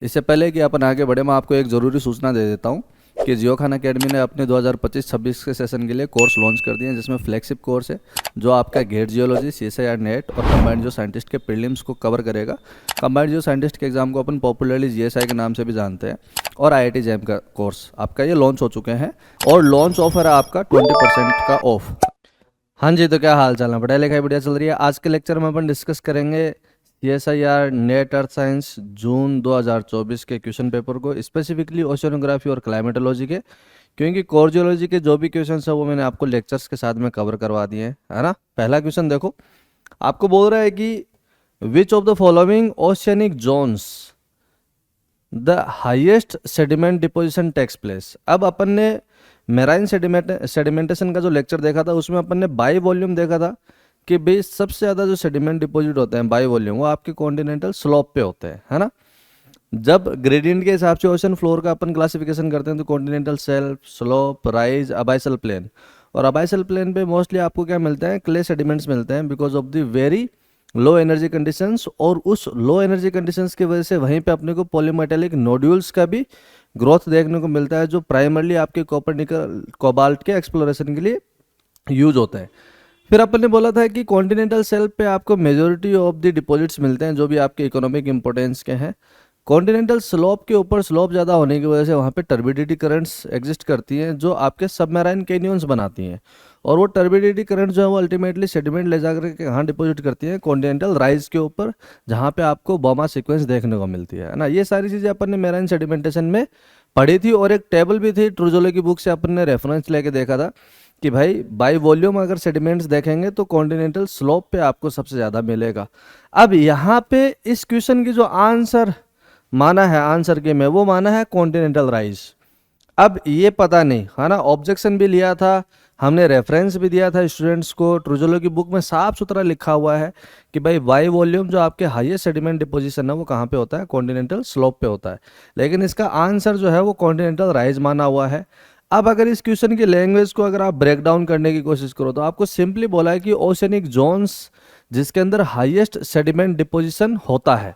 इससे पहले कि अपन आगे बढ़े, मैं आपको एक ज़रूरी सूचना दे देता हूँ कि जियो खान अकेडमी ने अपने 2025-26 के सेशन के लिए कोर्स लॉन्च कर दिए हैं, जिसमें फ्लैगशिप कोर्स है जो आपका गेट जियोलॉजी, CSIR नेट और कंबाइंड जियो साइंटिस्ट के प्रीलिम्स को कवर करेगा। कंबाइंड जियो साइंटिस्ट के एग्जाम को अपन पॉपुलरली GSI के नाम से भी जानते हैं। और IIT जैम का कोर्स आपका ये लॉन्च हो चुके हैं और लॉन्च ऑफर है आपका 20% का ऑफ। हाँ जी, तो क्या हाल चाल है? पढ़ाई लिखाई बढ़िया चल रही है? आज के लेक्चर में अपन डिस्कस करेंगे CSIR नेट अर्थ साइंस जून 2024 के क्वेश्चन पेपर को, स्पेसिफिकली ओशियोनोग्राफी और क्लाइमेटोलॉजी के, क्योंकि कोर जियोलॉजी के जो भी क्वेश्चन है वो मैंने आपको लेक्चर्स के साथ में कवर करवा दिए हैं, है ना। पहला क्वेश्चन देखो, आपको बोल रहा है कि which of the following oceanic zones the highest sediment deposition takes place. अब अपन ने मेराइन सेडिमेंटेशन का जो लेक्चर देखा था उसमें अपन ने बाई वॉल्यूम देखा था कि भाई सबसे ज़्यादा जो सेडिमेंट डिपॉजिट होते हैं बाई वॉल्यूम वो आपके कॉन्टिनेंटल स्लोप पे होते हैं, है ना। जब ग्रेडियंट के हिसाब से ओशन फ्लोर का अपन क्लासिफिकेशन करते हैं तो continental shelf, slope, rise, abyssal plain, और अबाइसल प्लेन पे मोस्टली आपको क्या मिलता है? क्ले सेडिमेंट्स मिलते हैं because of the very low energy conditions, और उस लो एनर्जी कंडीशंस की वजह से वहीं पे अपने को पॉलीमेटेलिक नोड्यूल्स का भी ग्रोथ देखने को मिलता है, जो प्राइमरली आपके कॉपर निकल कोबाल्ट के एक्सप्लोरेशन के लिए यूज होता है। फिर अपन ने बोला था कि कॉन्टिनेंटल शेल्फ पे आपको मेजोरिटी ऑफ द डिपॉजिट्स मिलते हैं जो भी आपके इकोनॉमिक इंपॉर्टेंस के हैं। कॉन्टिनेंटल स्लोप के ऊपर स्लोप ज़्यादा होने की वजह से वहाँ पे टर्बिडिटी करंट्स एग्जिस्ट करती हैं जो आपके सबमरीन कैनियंस बनाती हैं, और वो टर्बिडिटी करंट जो है वो अल्टीमेटली सेडिमेंट ले जाकर के कहाँ डिपॉजिट करती हैं? कॉन्टिनेंटल राइज के ऊपर, जहाँ पे आपको बोमा सीक्वेंस देखने को मिलती है ना। ये सारी चीज़ें अपन ने मेराइन सेडिमेंटेशन में पढ़ी थी, और एक टेबल भी थी ट्रूजोलो की बुक से अपन ने रेफरेंस लेके देखा था कि भाई बाई वॉल्यूम अगर सेडिमेंट्स देखेंगे तो कॉन्टिनेंटल स्लोप पे आपको सबसे ज़्यादा मिलेगा। अब यहाँ पे इस क्वेश्चन की जो आंसर माना है आंसर के में, वो माना है कॉन्टिनेंटल राइज। अब ये पता नहीं, है ना, ऑब्जेक्शन भी लिया था हमने, रेफरेंस भी दिया था स्टूडेंट्स को, ट्रूजोलो की बुक में साफ सुथरा लिखा हुआ है कि भाई बाई वॉल्यूम जो आपके हाईएस्ट सेडिमेंट डिपोजिशन है वो कहाँ पे होता है? कॉन्टिनेंटल स्लोप पे होता है। लेकिन इसका आंसर जो है वो कॉन्टिनेंटल राइज माना हुआ है। अब अगर इस क्वेश्चन की लैंग्वेज को अगर आप ब्रेक डाउन करने की कोशिश करो तो आपको सिंपली बोला है कि ओशनिक जोन्स जिसके अंदर हाईएस्ट सेडिमेंट डिपोजिशन होता है।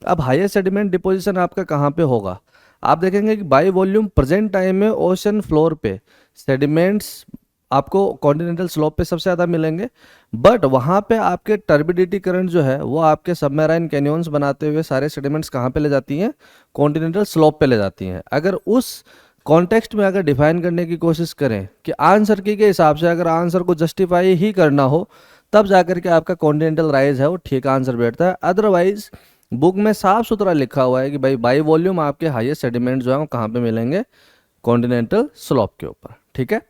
अब हाईएस्ट सेडिमेंट डिपोजिशन आपका कहाँ पे होगा? आप देखेंगे कि बाई वॉल्यूम प्रेजेंट टाइम में ओशन फ्लोर पे सेडिमेंट्स आपको कॉन्टिनेंटल स्लोप पे सबसे ज़्यादा मिलेंगे, बट वहाँ पे आपके टर्बिडिटी करंट जो है वो आपके सबमरीन कैनियंस बनाते हुए सारे सेडिमेंट्स कहाँ पे ले जाती हैं? कॉन्टिनेंटल स्लोप पे ले जाती हैं। अगर उस कॉन्टेक्स्ट में अगर डिफाइन करने की कोशिश करें कि आंसर की के हिसाब से अगर आंसर को जस्टिफाई ही करना हो, तब जाकर के आपका कॉन्टिनेंटल राइज है वो ठीक आंसर बैठता है। अदरवाइज बुक में साफ सुथरा लिखा हुआ है कि भाई बाई वॉल्यूम आपके हाईएस्ट सेडिमेंट जो है वो कहाँ पे मिलेंगे? कॉन्टिनेंटल स्लोप के ऊपर, ठीक है।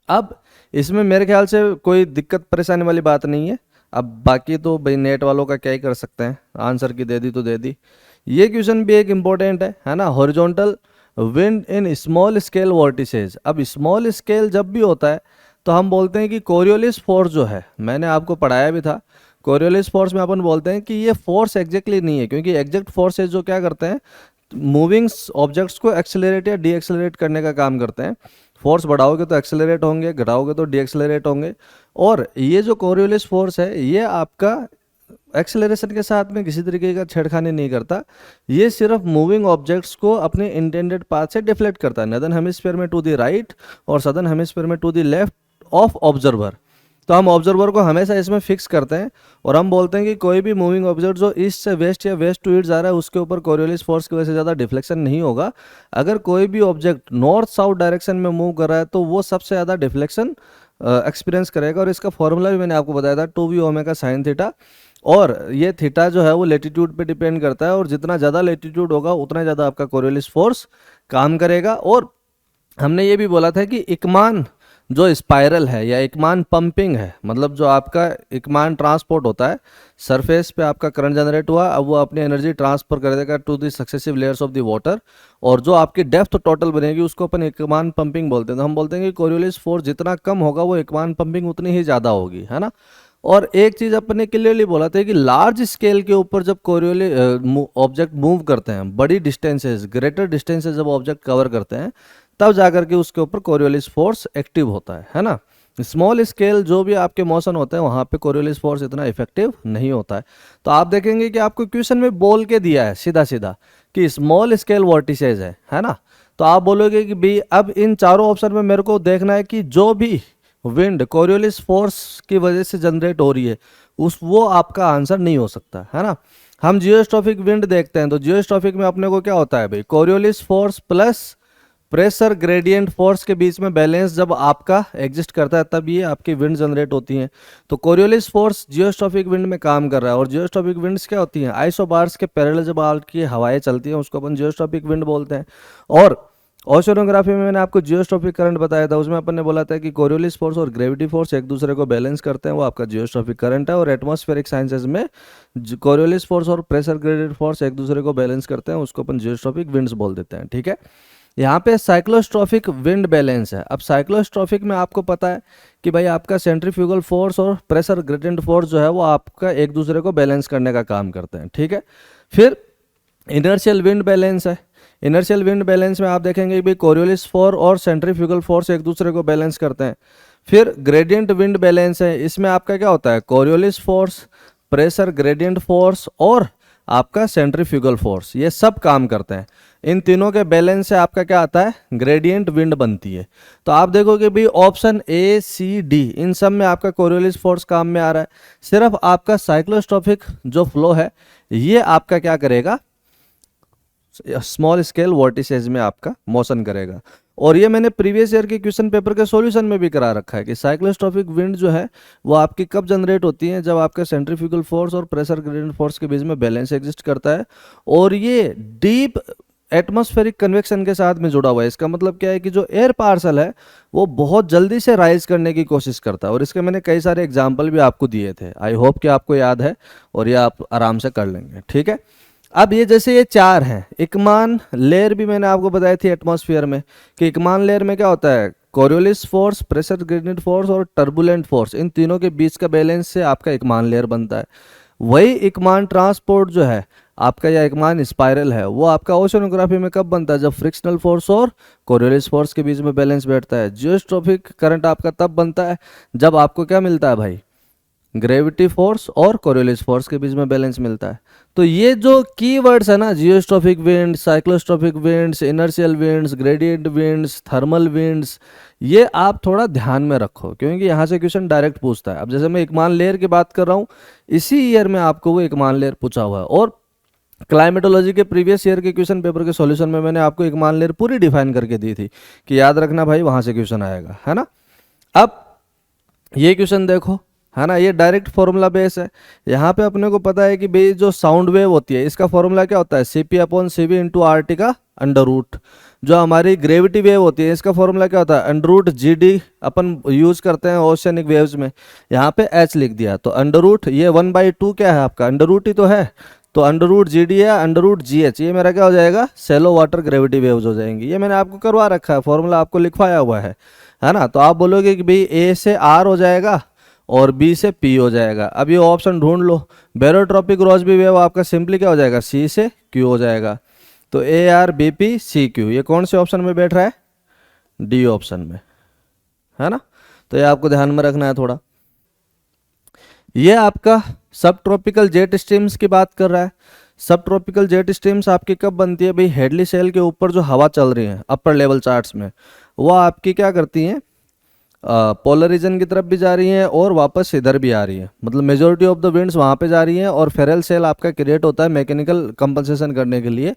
अब इसमें मेरे ख्याल से कोई दिक्कत परेशानी वाली बात नहीं है। अब बाकी तो भाई नेट वालों का क्या ही कर सकते हैं, आंसर की दे दी तो दे दी। ये क्वेश्चन भी एक इम्पोर्टेंट है ना, horizontal wind in small scale vortices. अब स्मॉल स्केल जब भी होता है तो हम बोलते हैं कि कोरियोलिस फोर्स जो है, मैंने आपको पढ़ाया भी था, कोरियोलिस फोर्स में अपन बोलते हैं कि ये फोर्स एग्जैक्टली नहीं है, क्योंकि एग्जैक्ट फोर्सेज जो क्या करते हैं? मूविंग ऑब्जेक्ट्स को एक्सेलरेट या डी एक्सेलरेट करने का काम करते हैं। फोर्स बढ़ाओगे तो एक्सेलरेट होंगे, घटाओगे तो डी एक्सेलरेट होंगे, और ये जो कोरियोलिस फोर्स है ये आपका एक्सेलरेशन के साथ में किसी तरीके का छेड़खानी नहीं करता। ये सिर्फ मूविंग ऑब्जेक्ट्स को अपने इंटेंडेड पाथ से डिफ्लेक्ट करता है, नॉर्दर्न हेमिस्फीयर में टू द राइट और सदर्न हेमिस्फीयर में to the left of observer. तो हम ऑब्जर्वर को हमेशा इसमें फिक्स करते हैं और हम बोलते हैं कि कोई भी मूविंग ऑब्जेक्ट जो ईस्ट से वेस्ट या वेस्ट टू ईस्ट जा रहा है उसके ऊपर कोरियोलिस फोर्स की वजह से ज़्यादा डिफ्लेक्शन नहीं होगा। अगर कोई भी ऑब्जेक्ट नॉर्थ साउथ डायरेक्शन में मूव कर रहा है तो वो सबसे ज़्यादा डिफ्लेक्शन एक्सपीरियंस करेगा, और इसका फॉर्मूला भी मैंने आपको बताया था 2v ओमेगा साइन थीटा, और ये थीटा जो है वो लेटीट्यूड पे डिपेंड करता है, और जितना ज़्यादा लेटीट्यूड होगा उतना ज़्यादा आपका कोरियोलिस फोर्स काम करेगा। और हमने ये भी बोला था कि एकमान जो स्पाइरल है या एकमान पंपिंग है, मतलब जो आपका एकमान ट्रांसपोर्ट होता है, सरफेस पे आपका करंट जनरेट हुआ, अब वो अपनी एनर्जी ट्रांसफर कर देगा to the successive layers of the water, और जो आपकी डेप्थ टोटल बनेगी उसको अपन एकमान पंपिंग बोलते हैं। तो हम बोलते हैं कि कोरियोलिस फोर्स जितना कम होगा वो एकमान पंपिंग उतनी ही ज़्यादा होगी, है ना। और एक चीज़ अपन ने क्लियरली बोला था कि लार्ज स्केल के ऊपर जब कोरियोलिस ऑब्जेक्ट मूव करते हैं, बड़ी डिस्टेंसेज, ग्रेटर डिस्टेंसेज जब ऑब्जेक्ट कवर करते हैं, तब जाकर के उसके ऊपर कोरियोलिस फोर्स एक्टिव होता है ना। स्मॉल स्केल जो भी आपके मोशन होते हैं वहाँ पे कोरियोलिस फोर्स इतना इफेक्टिव नहीं होता है। तो आप देखेंगे कि आपको क्वेश्चन में बोल के दिया है सीधा सीधा कि स्मॉल स्केल वॉर्टिसेज है ना। तो आप बोलोगे कि भाई अब इन चारों ऑप्शन में मेरे को देखना है कि जो भी विंड कोरियोलिस फोर्स की वजह से जनरेट हो रही है वो आपका आंसर नहीं हो सकता, है ना। हम जियोस्ट्रॉफिक विंड देखते हैं तो जियोस्ट्रॉफिक में अपने को क्या होता है भाई, Coriolis force plus pressure gradient force के बीच में बैलेंस जब आपका एग्जिस्ट करता है तब ये आपकी विंड जनरेट होती हैं। तो कोरियोलिस फोर्स जियोस्ट्रॉफिक विंड में काम कर रहा है। और जियोस्ट्रॉफिक विंड्स क्या होती हैं, आइसोबार्स के पैरेलल जब आपकी हवाएं चलती हैं उसको अपन जियोस्ट्रॉफिक विंड बोलते हैं। और ओशनोग्राफी में मैंने आपको जियोस्ट्रॉफिक करंट बताया था, उसमें अपन ने बोला था कि कोरियोलिस फोर्स और ग्रेविटी फोर्स एक दूसरे को बैलेंस करते हैं, वो आपका जियोस्ट्रॉफिक करंट है। और एटमॉस्फेरिक साइंसेज में कोरियोलिस फोर्स और प्रेशर ग्रेडियंट फोर्स एक दूसरे को बैलेंस करते हैं, उसको अपन जियोस्ट्रॉफिक विंड्स बोल देते हैं, ठीक है। यहाँ पे साइक्लोस्ट्रॉफिक विंड बैलेंस है। अब साइक्लोस्ट्रॉफिक में आपको पता है कि भाई आपका सेंट्रीफ्यूगल फोर्स और प्रेशर ग्रेडियंट फोर्स जो है वो आपका एक दूसरे को बैलेंस करने का काम करते हैं, ठीक है। फिर इनर्शियल विंड बैलेंस है। इनर्शियल विंड बैलेंस में आप देखेंगे कि भाई कोरियोलिस फोर्स और सेंट्रीफ्यूगल फोर्स एक दूसरे को बैलेंस करते हैं। फिर ग्रेडियंट विंड बैलेंस है, इसमें आपका क्या होता है, Coriolis force, pressure gradient force और आपका सेंट्रीफ्यूगल फोर्स, ये सब काम करते हैं। इन तीनों के बैलेंस से आपका क्या आता है, ग्रेडियंट विंड बनती है। तो आप देखोगे भाई ऑप्शन ए सी डी इन सब में आपका कोरियोलिस फोर्स काम में आ रहा है। सिर्फ आपका साइक्लोस्ट्रॉफिक जो फ्लो है ये आपका क्या करेगा, स्मॉल स्केल वॉर्टिसेज में आपका मोशन करेगा। और ये मैंने प्रीवियस ईयर के क्वेश्चन पेपर के सॉल्यूशन में भी करा रखा है कि साइक्लोस्ट्रॉफिक विंड जो है वो आपकी कब जनरेट होती है, जब आपका सेंट्रीफ्यूगल फोर्स और प्रेशर ग्रेडियंट फोर्स के बीच में बैलेंस एग्जिस्ट करता है और ये डीप एटमॉस्फेरिक कन्वेक्शन के साथ में जुड़ा हुआ है। इसका मतलब क्या है कि जो एयर पार्सल है वो बहुत जल्दी से राइज करने की कोशिश करता है। और इसके मैंने कई सारे एग्जाम्पल भी आपको दिए थे, आई होप कि आपको याद है और ये आप आराम से कर लेंगे, ठीक है। अब ये जैसे ये चार हैं, एकमान लेयर भी मैंने आपको बताई थी एटमॉस्फेयर में कि एकमान लेयर में क्या होता है, Coriolis force, pressure gradient force और टर्बुलेंट फोर्स, इन तीनों के बीच का बैलेंस से आपका एकमान लेयर बनता है। वही एकमान ट्रांसपोर्ट जो है आपका या एकमान स्पाइरल है वो आपका ओशनोग्राफी में कब बनता है, जब फ्रिक्शनल फोर्स और कोरियोलिस फोर्स के बीच में बैलेंस बैठता है। जियोस्ट्रॉफिक करंट आपका तब बनता है जब आपको क्या मिलता है भाई, ग्रेविटी फोर्स और कोरियोलिस फोर्स के बीच में बैलेंस मिलता है। तो ये जो कीवर्ड्स है ना, geostrophic wind, cyclostrophic winds, inertial winds, gradient winds, thermal winds, ये आप थोड़ा ध्यान में रखो क्योंकि यहाँ से क्वेश्चन डायरेक्ट पूछता है। अब जैसे मैं एकमान लेयर की बात कर रहा हूँ, इसी ईयर में आपको वो एकमान लेयर पूछा हुआ है। और क्लाइमेटोलॉजी के प्रीवियस ईयर के क्वेश्चन पेपर के सॉल्यूशन में मैंने आपको एकमान लेयर पूरी डिफाइन करके दी थी कि याद रखना भाई वहाँ से क्वेश्चन आएगा, है ना। अब ये क्वेश्चन देखो, है ना, ये डायरेक्ट फॉर्मूला बेस है। यहाँ पे अपने को पता है कि भाई जो साउंड वेव होती है इसका फॉर्मूला क्या होता है, CP upon CV into RT का अंडर रूट। जो हमारी ग्रेविटी वेव होती है इसका फॉर्मूला क्या होता है, अंडर रूट GD अपन यूज करते हैं ओशियनिक वेव्स में, यहाँ पे H लिख दिया। तो अंडर रूट ये 1/2 क्या है आपका, अंडर रूट ही तो है, तो अंडर रूट GD है, अंडर रूट GH, ये मेरा क्या हो जाएगा, सेलो वाटर ग्रेविटी वेव्स हो जाएंगी। ये मैंने आपको करवा रखा है, फॉर्मूला आपको लिखवाया हुआ है ना। तो आप बोलोगे कि भाई A से R हो जाएगा और B से P हो जाएगा। अब ये ऑप्शन ढूंढ लो, बेरोट्रॉपिक रॉसबी वेव आपका सिंपली क्या हो जाएगा, C से Q हो जाएगा। तो ARBPCQ ये कौन से ऑप्शन में बैठ रहा है, D ऑप्शन में, है ना। तो ये आपको ध्यान में रखना है थोड़ा। ये आपका सब ट्रॉपिकल जेट स्ट्रीम्स की बात कर रहा है। सब ट्रॉपिकल जेट स्ट्रीम्स आपकी कब बनती है भाई, हेडली सेल के ऊपर जो हवा चल रही है अपर लेवल चार्ट्स में, वो आपकी क्या करती हैं, पोलर रीजन की तरफ भी जा रही हैं और वापस इधर भी आ रही है। मतलब मेजोरिटी ऑफ द विंड्स वहाँ पे जा रही हैं और फेरल सेल आपका क्रिएट होता है मैकेनिकल कंपनसेशन करने के लिए।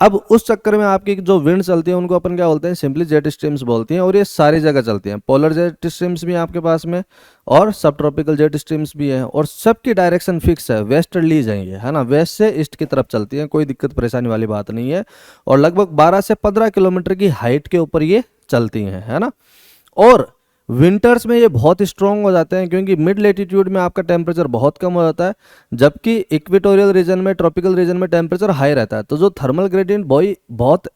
अब उस चक्कर में आपकी जो विंड चलती है उनको अपन क्या बोलते हैं, सिंपली जेट स्ट्रीम्स बोलती हैं। और ये सारी जगह चलती हैं, पोलर जेट स्ट्रीम्स भी आपके पास में और सब ट्रॉपिकल जेट स्ट्रीम्स भी हैं। और सबकी डायरेक्शन फिक्स है, वेस्टर्लीज हैं ये, है ना, वेस्ट से ईस्ट की तरफ चलती हैं, कोई दिक्कत परेशानी वाली बात नहीं है। और लगभग 12 से 15 किलोमीटर की हाइट के ऊपर ये चलती हैं, है ना। और विंटर्स में ये बहुत स्ट्रॉन्ग हो जाते हैं क्योंकि मिड लेटीट्यूड में आपका टेम्परेचर बहुत कम हो जाता है, जबकि इक्वेटोरियल रीजन में, ट्रॉपिकल रीजन में टेम्परेचर हाई रहता है। तो जो थर्मल ग्रेडियंट बहुत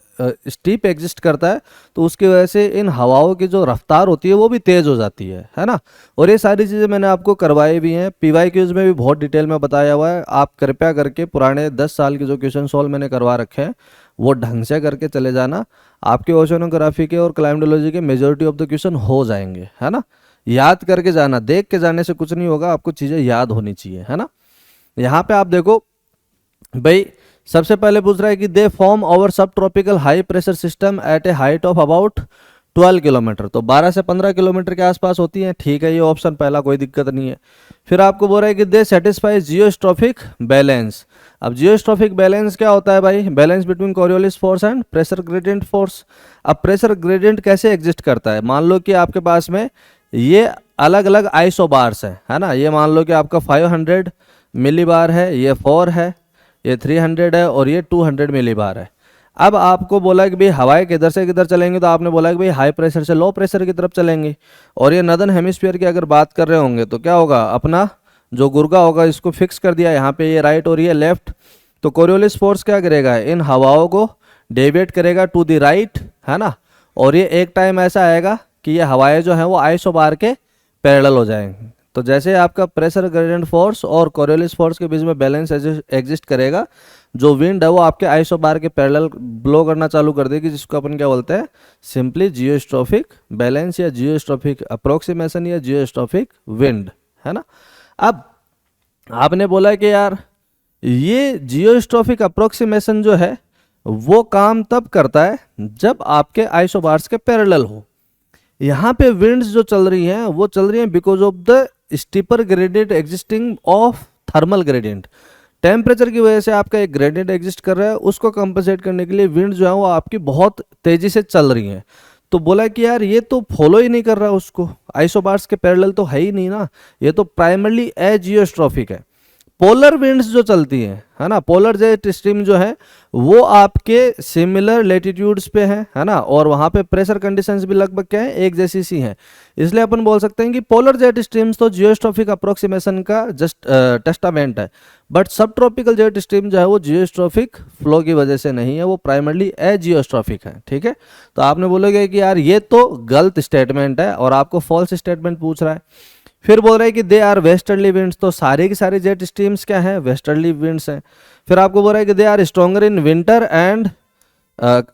स्टीप एग्जिस्ट करता है, तो उसकी वजह से इन हवाओं की जो रफ्तार होती है वो भी तेज़ हो जाती है ना। और ये सारी चीज़ें मैंने आपको करवाई भी हैं, PYQs में भी बहुत डिटेल में बताया हुआ है। आप कृपया करके पुराने 10 साल के जो क्वेश्चन सॉल्व मैंने करवा रखे हैं वो ढंग से करके चले जाना, आपके ओशनोग्राफी के और क्लाइमेटोलॉजी के मेजॉरिटी ऑफ द क्वेश्चन हो जाएंगे, है ना। याद करके जाना, देख के जाने से कुछ नहीं होगा, आपको चीज़ें याद होनी चाहिए, है ना। यहाँ पे आप देखो भाई सबसे पहले पूछ रहा है कि दे फॉर्म ओवर सब tropical high pressure system eight A height of about 12 kilometre, तो 12 से 15 किलोमीटर के आसपास होती हैं। ठीक है, ये ऑप्शन पहला, कोई दिक्कत नहीं है। फिर आपको बोल रहा है कि दे सेटिस्फाई जियोस्ट्रॉफिक बैलेंस। अब जियोस्ट्रॉफिक बैलेंस क्या होता है भाई? Balance between Coriolis force and pressure gradient force. अब प्रेशर ग्रेडियंट कैसे एग्जिस्ट करता है? मान लो कि आपके पास में ये अलग अलग आइसोबार्स है ना। ये मान लो कि आपका 500 मिली बार है, ये 4 है, ये 300 है और ये 200 मिली बार है। अब आपको बोला कि भाई हवाएं किधर से किधर चलेंगे, तो आपने बोला कि भाई हाई प्रेशर से लो प्रेशर की तरफ चलेंगे। और ये नदर्न हेमिस्फीयर की अगर बात कर रहे होंगे तो क्या होगा, अपना जो गुर्गा होगा इसको फिक्स कर दिया यहाँ पे, ये राइट और ये लेफ्ट। तो कोरियोलिस फोर्स क्या करेगा, इन हवाओं को डेविएट करेगा टू द राइट, है ना। और ये एक टाइम ऐसा आएगा कि ये हवाएं जो हैं वो आइसोबार के पैरेलल हो जाएंगे। तो जैसे आपका प्रेशर ग्रेडियंट फोर्स और कोरियोलिस फोर्स के बीच में बैलेंस एग्जिस्ट करेगा, जो विंड है वो आपके आइसोबार के पैरेलल ब्लो करना चालू कर देगी, जिसको अपन क्या बोलते हैं, सिंपली जियोस्ट्रॉफिक बैलेंस या जियोस्ट्रॉफिक अप्रोक्सीमेशन या जियोस्ट्रॉफिक विंड, है ना। अब आपने बोला कि यार ये जियोस्ट्रॉफिक अप्रोक्सीमेशन जो है वो काम तब करता है जब आपके आइसोबार्स के पैरेलल हो। यहाँ पे विंड्स जो चल रही हैं वो चल रही हैं because of the steeper gradient existing of thermal gradient. Temperature की वजह से आपका एक ग्रेडियंट एग्जिस्ट कर रहा है, उसको कंपनसेट करने के लिए विंड जो है वो आपकी बहुत तेजी से चल रही हैं। तो बोला कि यार ये तो फॉलो ही नहीं कर रहा उसको, आइसोबार्स के पैरेलल तो है ही नहीं ना, ये तो प्राइमरली एजियोस्ट्रॉफिक है। पोलर विंड्स जो चलती हैं, है ना, पोलर जेट स्ट्रीम जो है वो आपके सिमिलर लेटीट्यूड्स पे है ना, और वहाँ पे प्रेशर कंडीशंस भी लगभग क्या है, एक जैसी सी हैं। इसलिए अपन बोल सकते हैं कि पोलर जेट स्ट्रीम्स तो जियोस्ट्रॉफिक अप्रोक्सीमेशन का जस्ट टेस्टामेंट है, बट सब ट्रॉपिकल जेट स्ट्रीम जो है वो जियोस्ट्रॉफिक फ्लो की वजह से नहीं है, वो प्राइमरली एजियोस्ट्रॉफिक है। ठीक है, तो आपने बोलोगे कि यार ये तो गलत स्टेटमेंट है और आपको फॉल्स स्टेटमेंट पूछ रहा है। फिर बोल रहा है कि दे आर वेस्टर्ली विंड्स, तो सारे की सारी जेट स्ट्रीम्स क्या हैं, वेस्टर्ली विंड्स हैं। फिर आपको बोल रहा है कि they are stronger in winter and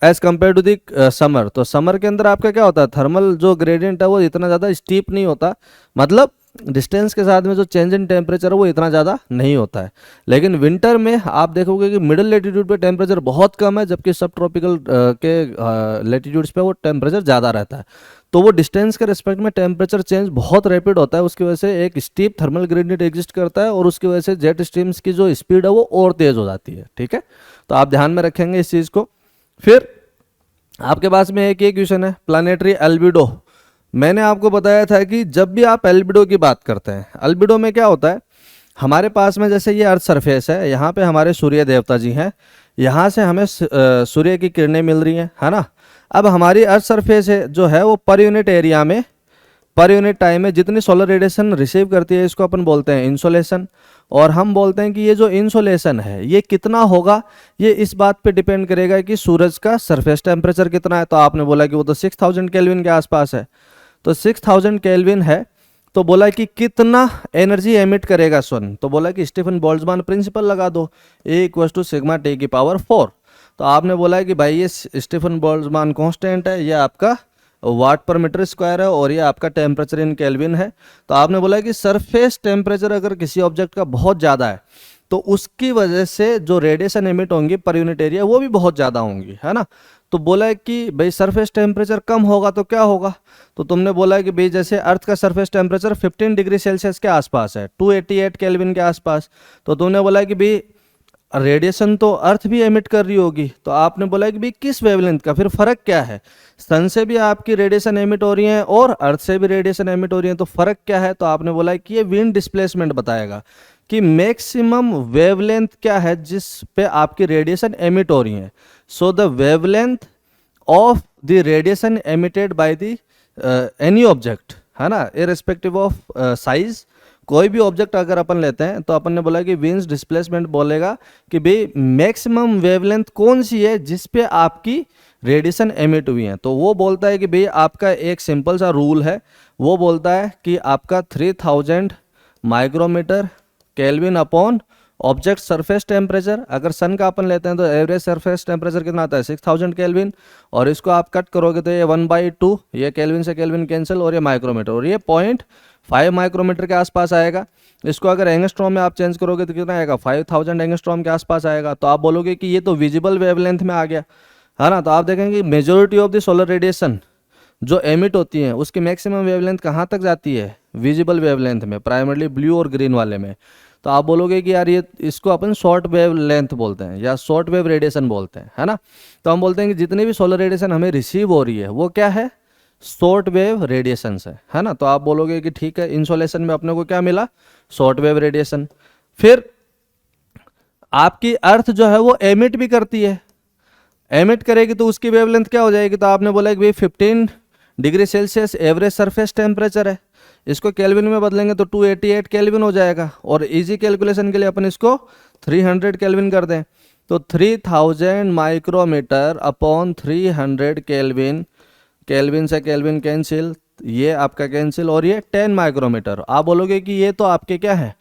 as compare to the summer, तो समर के अंदर आपका क्या होता है, थर्मल जो ग्रेडियंट है वो इतना ज़्यादा स्टीप नहीं होता, मतलब डिस्टेंस के साथ में जो चेंज इन टेम्परेचर है वो इतना ज़्यादा नहीं होता है। लेकिन विंटर में आप देखोगे कि मिडिल लेटीट्यूड पे टेम्परेचर बहुत कम है, जबकि सब ट्रॉपिकल के लेटीट्यूड्स पे वो टेम्परेचर ज़्यादा रहता है। तो वो डिस्टेंस के रिस्पेक्ट में टेम्परेचर चेंज बहुत रैपिड होता है, उसकी वजह से एक स्टीप थर्मल ग्रेडियंट एग्जिस्ट करता है और उसकी वजह से जेट स्ट्रीम्स की जो स्पीड है वो और तेज़ हो जाती है। ठीक है, तो आप ध्यान में रखेंगे इस चीज़ को। फिर आपके पास में एक ये क्वेश्चन है, प्लानेटरी एल्बिडो। मैंने आपको बताया था कि जब भी आप एल्बिडो की बात करते हैं, एल्बिडो में क्या होता है, हमारे पास में जैसे ये अर्थ सरफेस है, यहाँ पे हमारे सूर्य देवता जी हैं, यहाँ से हमें सूर्य की किरणें मिल रही हैं, है ना। अब हमारी अर्थ सरफेस है जो है वो पर यूनिट एरिया में, पर यूनिट टाइम में जितनी सोलर रेडिएशन रिसीव करती है, इसको अपन बोलते हैं इंसोलेशन। और हम बोलते हैं कि ये जो इंसोलेशन है ये कितना होगा, ये इस बात पे डिपेंड करेगा कि सूरज का सरफेस टेम्परेचर कितना है। तो आपने बोला कि वो तो 6000 केल्विन के आसपास है, तो 6000 केल्विन है, तो बोला कि कितना एनर्जी एमिट करेगा सन, तो बोला कि स्टीफन बोल्ट्जमान प्रिंसिपल लगा दो, E = सिग्मा T की पावर 4। तो आपने बोला है कि भाई ये स्टीफन बोल्ट्जमान कांस्टेंट है, ये आपका वाट पर मीटर स्क्वायर है और ये आपका टेम्परेचर इन केल्विन है। तो आपने बोला है कि सरफेस टेम्परेचर अगर किसी ऑब्जेक्ट का बहुत ज़्यादा है तो उसकी वजह से जो रेडिएशन एमिट होंगी पर यूनिट एरिया वो भी बहुत ज़्यादा होंगी, है ना। तो बोला है कि भाई सरफेस टेम्परेचर कम होगा तो क्या होगा, तो तुमने बोला है कि भाई जैसे अर्थ का सरफेस टेम्परेचर 15 डिग्री सेल्सियस के आसपास है, 288 केल्विन के आसपास, तो तुमने बोला है कि भाई रेडिएशन तो अर्थ भी एमिट कर रही होगी। तो आपने बोला कि भाई किस वेवलेंथ का, फिर फर्क क्या है, सन से भी आपकी रेडिएशन एमिट हो रही है और अर्थ से भी रेडिएशन एमिट हो रही है, तो फर्क क्या है। तो आपने बोला कि ये विंड डिस्प्लेसमेंट बताएगा कि मैक्सिमम वेवलेंथ क्या है जिस पे आपकी रेडिएशन एमिट हो रही है। So the wavelength of the radiation emitted by the any object, है ना, इररिस्पेक्टिव ऑफ साइज, कोई भी ऑब्जेक्ट अगर अपन लेते हैं तो अपन ने बोला कि विंड्स डिस्प्लेसमेंट बोलेगा कि भाई मैक्सिमम वेवलेंथ कौन सी है जिस पे आपकी रेडिएशन एमिट हुई है। तो वो बोलता है कि भाई आपका एक सिंपल सा रूल है, वो बोलता है कि आपका 3000 micrometre kelvin upon object surface temperature, अगर सन का अपन लेते हैं तो एवरेज सरफेस टेम्परेचर कितना आता है 6000 केल्विन, और इसको आप कट करोगे तो ये 1/2, ये केल्विन से केल्विन कैंसिल, और ये माइक्रोमीटर, और ये 0.5 माइक्रोमीटर के आसपास आएगा। इसको अगर एंगस्ट्रॉम में आप चेंज करोगे तो कितना आएगा 5000 एंगस्ट्रॉम के आसपास आएगा। तो आप बोलोगे कि ये तो विजिबल वेवलेंथ में आ गया, है ना। तो आप देखेंगे majority of the solar radiation जो एमिट होती है उसकी मैक्सिमम वेवलेंथ कहाँ तक जाती है, विजिबल वेवलेंथ में, प्राइमरली ब्लू और ग्रीन वाले में। तो आप बोलोगे कि यार ये इसको अपन शॉर्ट वेव लेंथ बोलते हैं या शॉर्ट वेव रेडिएशन बोलते हैं, है ना। तो हम बोलते हैं कि जितनी भी सोलर रेडिएशन हमें रिसीव हो रही है वो क्या है, शॉर्ट वेव रेडिएशन है ना। तो आप बोलोगे कि ठीक है, इंसोलेशन में अपने को क्या मिला, शॉर्ट वेव रेडिएशन। फिर आपकी अर्थ जो है वो एमिट भी करती है, एमिट करेगी तो उसकी वेवलेंथ क्या हो जाएगी, तो आपने बोला कि भाई 15 degree Celsius average surface temperature है, इसको केल्विन में बदलेंगे तो 288 केल्विन हो जाएगा, और इजी कैलकुलेशन के लिए अपन इसको 300 केल्विन कर दें तो 3000 माइक्रोमीटर अपॉन 300 केल्विन, केल्विन से केल्विन कैंसिल, ये आपका कैंसिल, और ये 10 माइक्रोमीटर। आप बोलोगे कि ये तो आपके क्या है,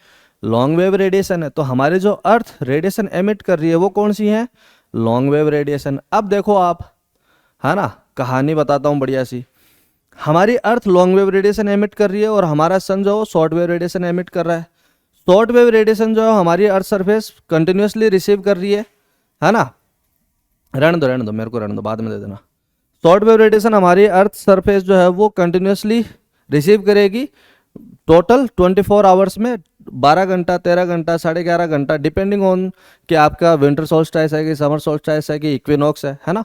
लॉन्ग वेव रेडिएशन है। तो हमारी जो अर्थ रेडिएशन एमिट कर रही है वो कौन सी है, लॉन्ग वेव रेडिएशन। अब देखो आप, है ना, कहानी बताता हूँ बढ़िया सी। हमारी अर्थ लॉन्ग वेव रेडिएशन एमिट कर रही है और हमारा सन जो शॉर्ट वेव रेडिएशन एमिट कर रहा है। शॉर्ट वेव रेडिएशन जो है हमारी अर्थ सरफेस कंटिन्यूसली रिसीव कर रही है ना। रहने दो मेरे को रहने दो, बाद में दे देना। शॉर्ट वेव रेडिएशन हमारी अर्थ सरफेस जो है वो कंटिन्यूसली रिसीव करेगी टोटल 24 आवर्स में, 12 घंटा, 13 घंटा, 11.5 घंटा, डिपेंडिंग ऑन कि आपका विंटर सोल्स्टाइस है कि समर सोल्स्टाइस है कि इक्विनॉक्स है ना।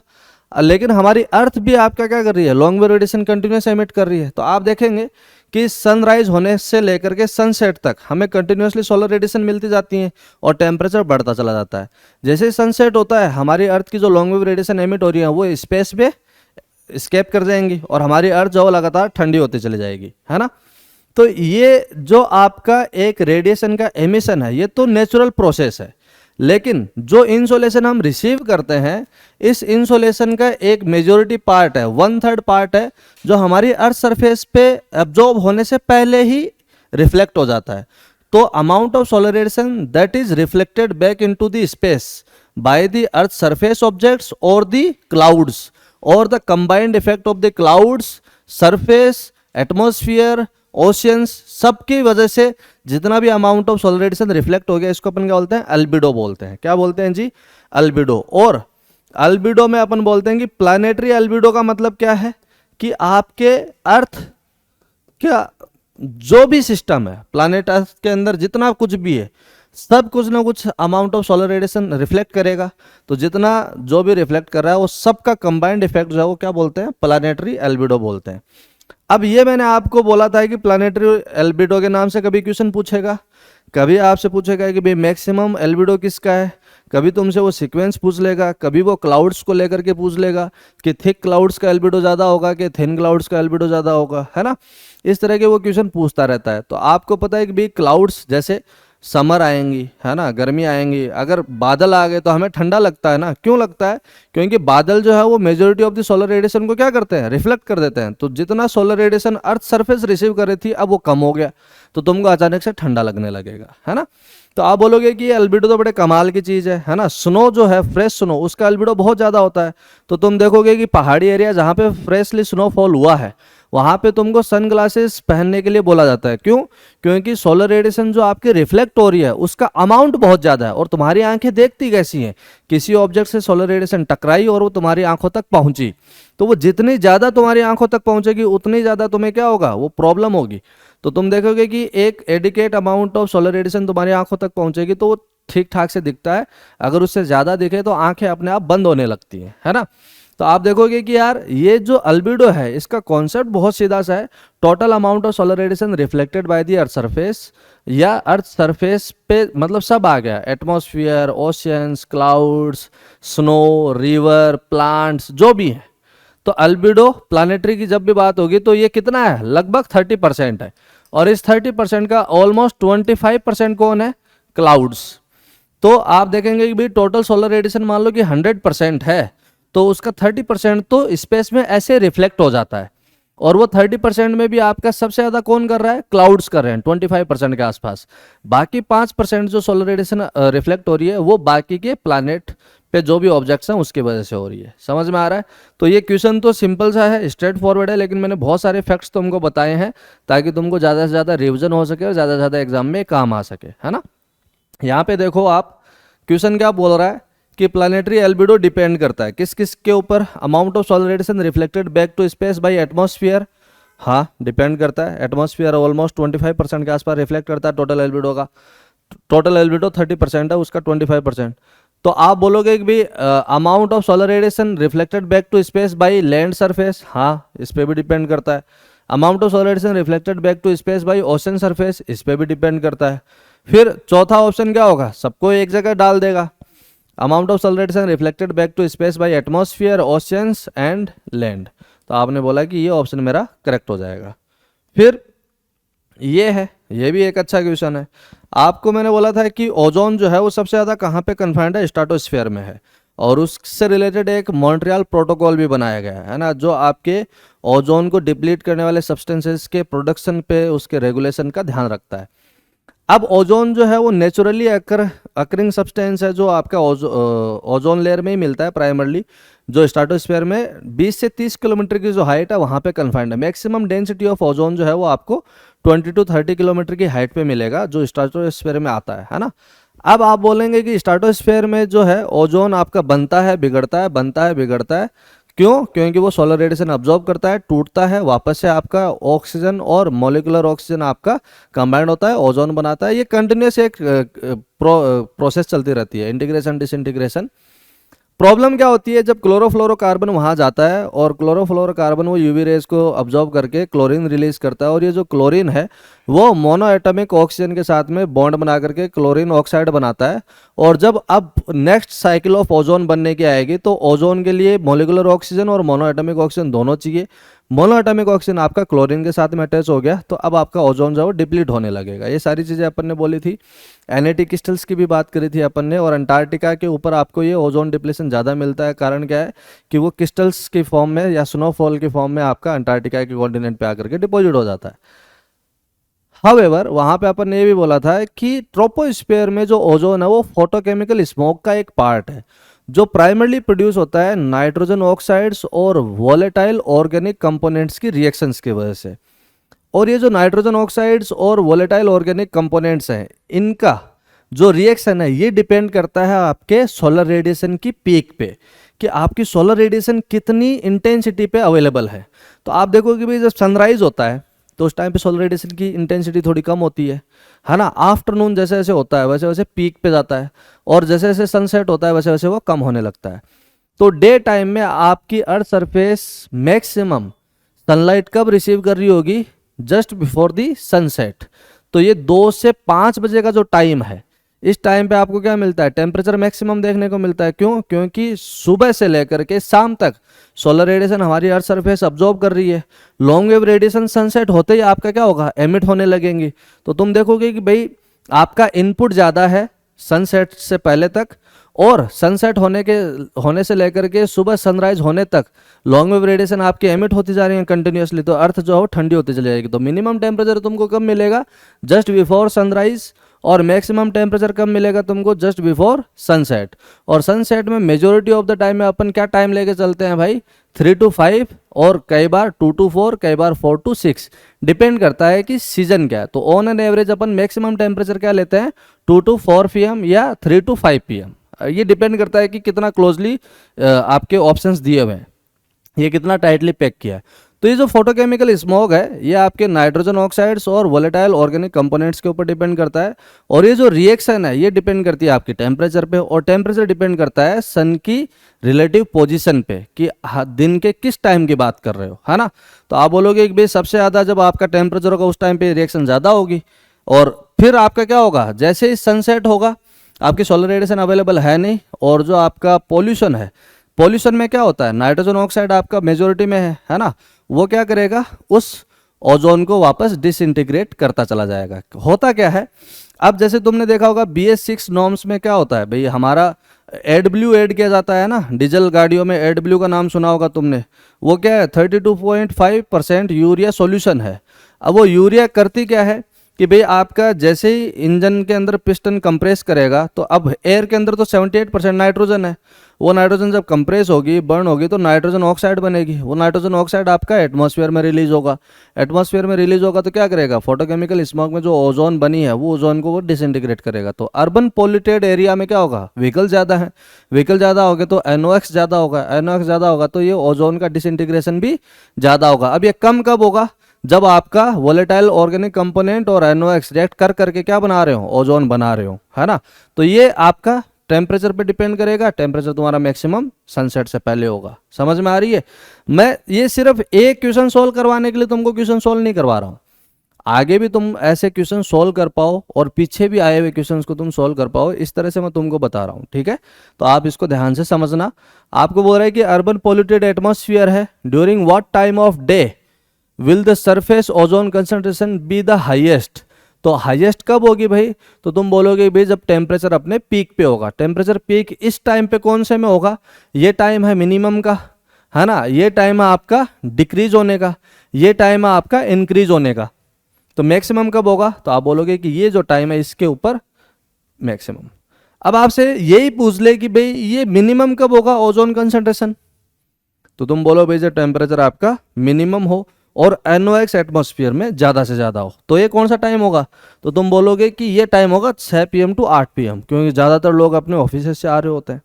लेकिन हमारी अर्थ भी आपका क्या कर रही है, long wave radiation continuous emit कर रही है। तो आप देखेंगे कि सनराइज होने से लेकर के सनसेट तक हमें कंटिन्यूसली सोलर रेडिएशन मिलती जाती है और टेम्परेचर बढ़ता चला जाता है। जैसे ही सनसेट होता है हमारी अर्थ की जो लॉन्ग वेव रेडिएशन एमिट हो रही है वो स्पेस में स्केप कर जाएंगी और हमारी अर्थ जो लगातार ठंडी होती चली जाएगी, है ना। तो ये जो आपका एक रेडिएशन का एमिशन है ये तो नेचुरल प्रोसेस है, लेकिन जो इंसोलेशन हम रिसीव करते हैं इस इंसोलेशन का एक मेजॉरिटी पार्ट है, 1/3 पार्ट है जो हमारी अर्थ सरफेस पे एब्जॉर्ब होने से पहले ही रिफ्लेक्ट हो जाता है। तो amount of solar radiation that is reflected back into the space by the earth surface objects और द क्लाउड्स और the combined effect of the clouds, surface, atmosphere, oceans, सबकी वजह से जितना भी amount of solar radiation reflect हो गया इसको अपन क्या बोलते हैं, अल्बिडो बोलते हैं। क्या बोलते हैं जी, अल्बिडो। और अल्बिडो में अपन बोलते हैं कि प्लानेटरी अल्बिडो का मतलब क्या है कि आपके अर्थ क्या जो भी सिस्टम है प्लानेट अर्थ के अंदर जितना कुछ भी है सब कुछ ना कुछ amount of solar radiation reflect करेगा। तो जितना जो भी रिफ्लेक्ट कर रहा है वो सबका कंबाइंड इफेक्ट जो है वो क्या बोलते हैं, प्लानेटरी एल्बिडो बोलते हैं। अब ये मैंने आपको बोला था कि प्लानेटरी एल्बिडो के नाम से कभी क्वेश्चन पूछेगा, कभी आपसे पूछेगा कि भाई मैक्सिमम एल्बिडो किसका है, कभी तुमसे वो सीक्वेंस पूछ लेगा, कभी वो क्लाउड्स को लेकर के पूछ लेगा कि थिक क्लाउड्स का एल्बिडो ज़्यादा होगा कि थिन क्लाउड्स का एल्बिडो ज़्यादा होगा, है ना। इस तरह के वो क्वेश्चन पूछता रहता है। तो आपको पता है कि भाई क्लाउड्स जैसे समर आएंगी, है ना, गर्मी आएंगी, अगर बादल आ गए तो हमें ठंडा लगता है ना। क्यों लगता है, क्योंकि बादल जो है वो majority of the solar radiation को क्या करते हैं, रिफ्लेक्ट कर देते हैं। तो जितना solar radiation earth surface receive कर रही थी अब वो कम हो गया तो तुमको अचानक से ठंडा लगने लगेगा, है ना। तो आप बोलोगे कि ये अल्बिडो तो बड़े कमाल की चीज़ है ना। स्नो जो है, फ्रेश स्नो, उसका अल्बिडो बहुत ज़्यादा होता है। तो तुम देखोगे कि पहाड़ी एरिया जहाँ पे फ्रेशली स्नोफॉल हुआ है वहाँ पे तुमको सन ग्लासेस पहनने के लिए बोला जाता है। क्यों, क्योंकि सोलर रेडिएशन जो आपकी रिफ्लेक्ट हो रही है उसका अमाउंट बहुत ज़्यादा है और तुम्हारी आंखें देखती कैसी हैं, किसी ऑब्जेक्ट से सोलर रेडिएशन टकराई और वो तुम्हारी आंखों तक पहुंची, तो वो जितनी ज़्यादा तुम्हारी आंखों तक पहुंचेगी उतनी ज़्यादा तुम्हें क्या होगा, वो प्रॉब्लम होगी। तो तुम देखोगे कि एक adequate amount of solar radiation तुम्हारी आंखों तक पहुंचेगी तो वो ठीक ठाक से दिखता है, अगर उससे ज़्यादा दिखे तो आंखें अपने आप बंद होने लगती हैं, है ना। तो आप देखोगे कि यार ये जो अल्बिडो है इसका कॉन्सेप्ट बहुत सीधा सा है, total amount of solar radiation reflected by the earth surface, या अर्थ सरफेस पे मतलब सब आ गया, atmosphere, oceans, clouds, snow, river, plants, जो भी है। तो अल्बिडो प्लानेटरी की जब भी बात होगी तो ये कितना है, लगभग 30% है, और इस 30% का ऑलमोस्ट 25% कौन है, क्लाउड्स। तो आप देखेंगे कि भाई टोटल सोलर रेडिएशन मान लो कि 100% है तो उसका 30% तो स्पेस में ऐसे रिफ्लेक्ट हो जाता है। और वो 30% में भी आपका सबसे ज़्यादा कौन कर रहा है, क्लाउड्स कर रहे हैं 25% के आसपास। बाकी 5% जो सोलर रेडिएशन रिफ्लेक्ट हो रही है वो बाकी के प्लानट पे जो भी ऑब्जेक्ट्स हैं उसकी वजह से हो रही है। समझ में आ रहा है? तो ये क्वेश्चन तो सिंपल सा है, स्ट्रेट फॉरवर्ड है, लेकिन मैंने बहुत सारे फैक्ट्स तुमको बताए हैं ताकि तुमको ज़्यादा से ज़्यादा रिविजन हो सके और ज़्यादा से ज़्यादा एग्जाम में काम आ सके, है ना। यहाँ पे देखो आप, क्वेश्चन क्या बोल रहा है कि प्लानिटरी एल्बिडो डिपेंड करता है किस किस के ऊपर, amount of solar radiation reflected back to space by atmosphere. हाँ, डिपेंड करता है। एटमॉस्फेयर ऑलमोस्ट 25% के आसपास रिफ्लेक्ट करता है टोटल एल्बिडो का। टोटल एल्बिडो 30% है, उसका 25%। तो आप बोलोगे कि भाई amount of solar radiation reflected back to space by land surface, हाँ इस पे भी डिपेंड करता है। Amount of solar radiation reflected back to space by ocean surface, इस पे भी डिपेंड करता है। फिर चौथा ऑप्शन क्या होगा, सबको एक जगह डाल देगा, amount of solar radiation reflected back to space by atmosphere, oceans and land. तो आपने बोला कि ये ऑप्शन मेरा करेक्ट हो जाएगा। फिर ये है, ये भी एक अच्छा क्वेश्चन है। आपको मैंने बोला था कि ओजोन जो है वो सबसे ज़्यादा कहाँ पे कन्फाइंड है, स्ट्रेटोस्फीयर में है, और उससे रिलेटेड एक मॉन्ट्रियल प्रोटोकॉल भी बनाया गया है ना, जो आपके ओजोन को डिप्लीट करने वाले सब्सटेंसेस के प्रोडक्शन पे उसके रेगुलेशन का ध्यान रखता है। अब ओजोन जो है वो नेचुरली अकरिंग सब्सटेंस है, जो आपका ओजोन लेयर में ही मिलता है प्राइमरली, जो स्ट्रेटोस्फीयर में 20 से 30 किलोमीटर की जो हाइट है वहाँ पे कन्फाइंड है। मैक्सिमम डेंसिटी ऑफ ओजोन जो है वो आपको 20 to 30 किलोमीटर की हाइट पे मिलेगा, जो स्ट्रेटोस्फीयर में आता है ना। अब आप बोलेंगे कि स्ट्रेटोस्फीयर में जो है ओजोन आपका बनता है बिगड़ता है, बनता है बिगड़ता है, क्यों? क्योंकि वो सोलर रेडिएशन अब्जॉर्ब करता है, टूटता है, वापस से आपका ऑक्सीजन और मॉलिक्यूलर ऑक्सीजन आपका कंबाइंड होता है, ओजोन बनाता है। ये कंटिन्यूस एक प्रोसेस चलती रहती है, इंटीग्रेशन डिसइंटीग्रेशन। प्रॉब्लम क्या होती है, जब क्लोरोफ्लोरोकार्बन वहाँ जाता है और क्लोरोफ्लोरोकार्बन वो यूवी रेज को अब्जॉर्ब करके क्लोरीन रिलीज करता है, और ये जो क्लोरीन है वो मोनो एटॉमिक ऑक्सीजन के साथ में बॉन्ड बना करके क्लोरीन ऑक्साइड बनाता है। और जब अब नेक्स्ट साइकिल ऑफ ओजोन बनने की आएगी तो ओजोन के लिए मॉलिक्यूलर ऑक्सीजन और मोनो एटॉमिक ऑक्सीजन दोनों चाहिए। मोनो एटॉमिक ऑक्सीजन आपका क्लोरीन के साथ में अटैच हो गया तो अब आपका ओजोन जो है वो डिप्लीट होने लगेगा। ये सारी चीज़ें अपन ने बोली थी। एनएटी क्रिस्टल्स की भी बात करी थी अपन ने, और अंटार्कटिका के ऊपर आपको ये ओजोन डिप्लीशन ज़्यादा मिलता है। कारण क्या है कि वो क्रिस्टल्स की फॉर्म में या स्नोफॉल की फॉर्म में आपका अंटार्कटिका के कॉन्टिनेंट पे आकर के डिपॉजिट हो जाता है। हाउएवर वहाँ पे अपन ने ये भी बोला था कि ट्रोपोस्फीयर में जो ओजोन है वो फोटोकेमिकल स्मोक का एक पार्ट है, जो प्राइमरली प्रोड्यूस होता है नाइट्रोजन ऑक्साइड्स और वोलेटाइल ऑर्गेनिक कंपोनेंट्स की रिएक्शंस की वजह से। और ये जो नाइट्रोजन ऑक्साइड्स और वोलेटाइल ऑर्गेनिक कंपोनेंट्स हैं, इनका जो रिएक्शन है ये डिपेंड करता है आपके सोलर रेडिएशन की पीक पे, कि आपकी सोलर रेडिएशन कितनी इंटेंसिटी पे अवेलेबल है। तो आप देखोगे भाई जब सनराइज होता है तो उस टाइम पे सोलर रेडिएशन की इंटेंसिटी थोड़ी कम होती है ना। आफ्टरनून जैसे जैसे होता है वैसे वैसे पीक पे जाता है, और जैसे जैसे सनसेट होता है वैसे वैसे वो कम होने लगता है। तो डे टाइम में आपकी अर्थ सरफेस मैक्सिमम सनलाइट कब रिसीव कर रही होगी, जस्ट बिफोर दी सनसेट। तो ये 2 से 5 बजे का जो टाइम है, इस टाइम पे आपको क्या मिलता है, टेम्परेचर मैक्सिमम देखने को मिलता है। क्यों? क्योंकि सुबह से लेकर के शाम तक सोलर रेडिएशन हमारी अर्थ सरफेस अब्जॉर्ब कर रही है। लॉन्ग वेव रेडिएशन सनसेट होते ही आपका क्या होगा, एमिट होने लगेंगी। तो तुम देखोगे कि भाई आपका इनपुट ज़्यादा है सनसेट से पहले तक, और सनसेट होने से लेकर के सुबह सनराइज होने तक लॉन्ग वेव रेडिएशन आपकी एमिट होती जा रही है कंटिन्यूसली। तो अर्थ जो है ठंडी होती चली जाएगी। तो मिनिमम टेम्परेचर तुमको कब मिलेगा, जस्ट बिफोर सनराइज, और मैक्सिमम टेम्परेचर कब मिलेगा तुमको, जस्ट बिफोर सनसेट। और सनसेट में मेजोरिटी ऑफ द टाइम में अपन क्या टाइम लेके चलते हैं भाई, 3 to 5, और कई बार 2 to 4, कई बार 4 to 6, डिपेंड करता है कि सीजन क्या है। तो on an average upon maximum temperature क्या लेते हैं, 2 to 4 PM या 3 to 5 PM। ये डिपेंड करता है कि कितना क्लोजली आपके ऑप्शंस दिए हुए हैं, ये कितना टाइटली पैक किया है। तो ये जो फोटोकेमिकल स्मोक है ये आपके नाइट्रोजन ऑक्साइड्स और वोलेटाइल ऑर्गेनिक कंपोनेंट्स के ऊपर डिपेंड करता है। और ये जो रिएक्शन है ये डिपेंड करती है आपकी टेम्परेचर पे, और टेम्परेचर डिपेंड करता है सन की रिलेटिव पोजीशन पे, कि दिन के किस टाइम की बात कर रहे हो, है ना। तो आप बोलोगे कि भाई सबसे ज़्यादा जब आपका टेम्परेचर होगा उस टाइम पे रिएक्शन ज़्यादा होगी, और फिर आपका क्या होगा, जैसे ही सनसेट होगा आपकी सोलर रेडिएशन अवेलेबल है नहीं। और जो आपका पॉल्यूशन है, पॉल्यूशन में क्या होता है, नाइट्रोजन ऑक्साइड आपका मेजोरिटी में है ना, वो क्या करेगा, उस ओजोन को वापस डिसइंटीग्रेट करता चला जाएगा। होता क्या है, अब जैसे तुमने देखा होगा BS6 नॉर्म्स में क्या होता है भाई, हमारा AW ऐड किया जाता है ना, डीजल गाड़ियों में AW का नाम सुना होगा तुमने। वो क्या है, 32.5% यूरिया सॉल्यूशन है। अब वो यूरिया करती क्या है कि भाई आपका जैसे ही इंजन के अंदर पिस्टन कंप्रेस करेगा, तो अब एयर के अंदर तो 78% नाइट्रोजन है, वो नाइट्रोजन जब कंप्रेस होगी, बर्न होगी, तो नाइट्रोजन ऑक्साइड बनेगी। वो नाइट्रोजन ऑक्साइड आपका एटमॉस्फेयर में रिलीज होगा। एटमॉस्फेयर में रिलीज होगा तो क्या करेगा, फोटोकेमिकल स्मॉग में जो ओजोन बनी है वो ओजोन को वो डिसइंटीग्रेट करेगा। तो अर्बन पोल्यूटेड एरिया में क्या होगा, व्हीकल ज़्यादा है, व्हीकल ज़्यादा हो गए तो NOx ज़्यादा होगा, NOx ज़्यादा होगा तो ये ओजोन का डिसइंटीग्रेशन भी ज़्यादा होगा। अब ये कम कब होगा, जब आपका वोलेटाइल ऑर्गेनिक कंपोनेंट और NOx रिएक्ट कर करके क्या बना रहे हो, ओजोन बना रहे हो, है ना। तो ये आपका टेम्परेचर पे डिपेंड करेगा। टेम्परेचर तुम्हारा मैक्सिमम सनसेट से पहले होगा। समझ में आ रही है। मैं ये सिर्फ एक क्वेश्चन सोल्व करवाने के लिए तुमको क्वेश्चन सोल्व नहीं करवा रहा हूँ, आगे भी तुम ऐसे क्वेश्चन सोल्व कर पाओ और पीछे भी आए हुए क्वेश्चंस को तुम सोल्व कर पाओ, इस तरह से मैं तुमको बता रहा हूँ, ठीक है। तो आप इसको ध्यान से समझना। आपको बोल रहा है कि अर्बन पोल्यूटेड एटमॉस्फेयर है, during what time of day will the surface ozone concentration be the highest. तो हाईएस्ट कब होगी भाई, तो तुम बोलोगे भाई जब टेम्परेचर अपने पीक पे होगा। टेम्परेचर पीक इस टाइम पे कौन से में होगा, ये टाइम है मिनिमम का, है ना, ये टाइम है आपका डिक्रीज होने का, ये टाइम है आपका इंक्रीज होने का। तो मैक्सिमम कब होगा, तो आप बोलोगे कि ये जो टाइम है इसके ऊपर मैक्सिमम। अब आपसे यही पूछ ले कि भाई ये मिनिमम कब होगा ओजोन कंसंट्रेशन, तो तुम बोलो भाई जब टेम्परेचर आपका मिनिमम हो और NOx एटमॉस्फेयर में ज़्यादा से ज़्यादा हो, तो ये कौन सा टाइम होगा, तो तुम बोलोगे कि ये टाइम होगा 6 PM to 8 PM, क्योंकि ज़्यादातर लोग अपने ऑफिस से आ रहे होते हैं,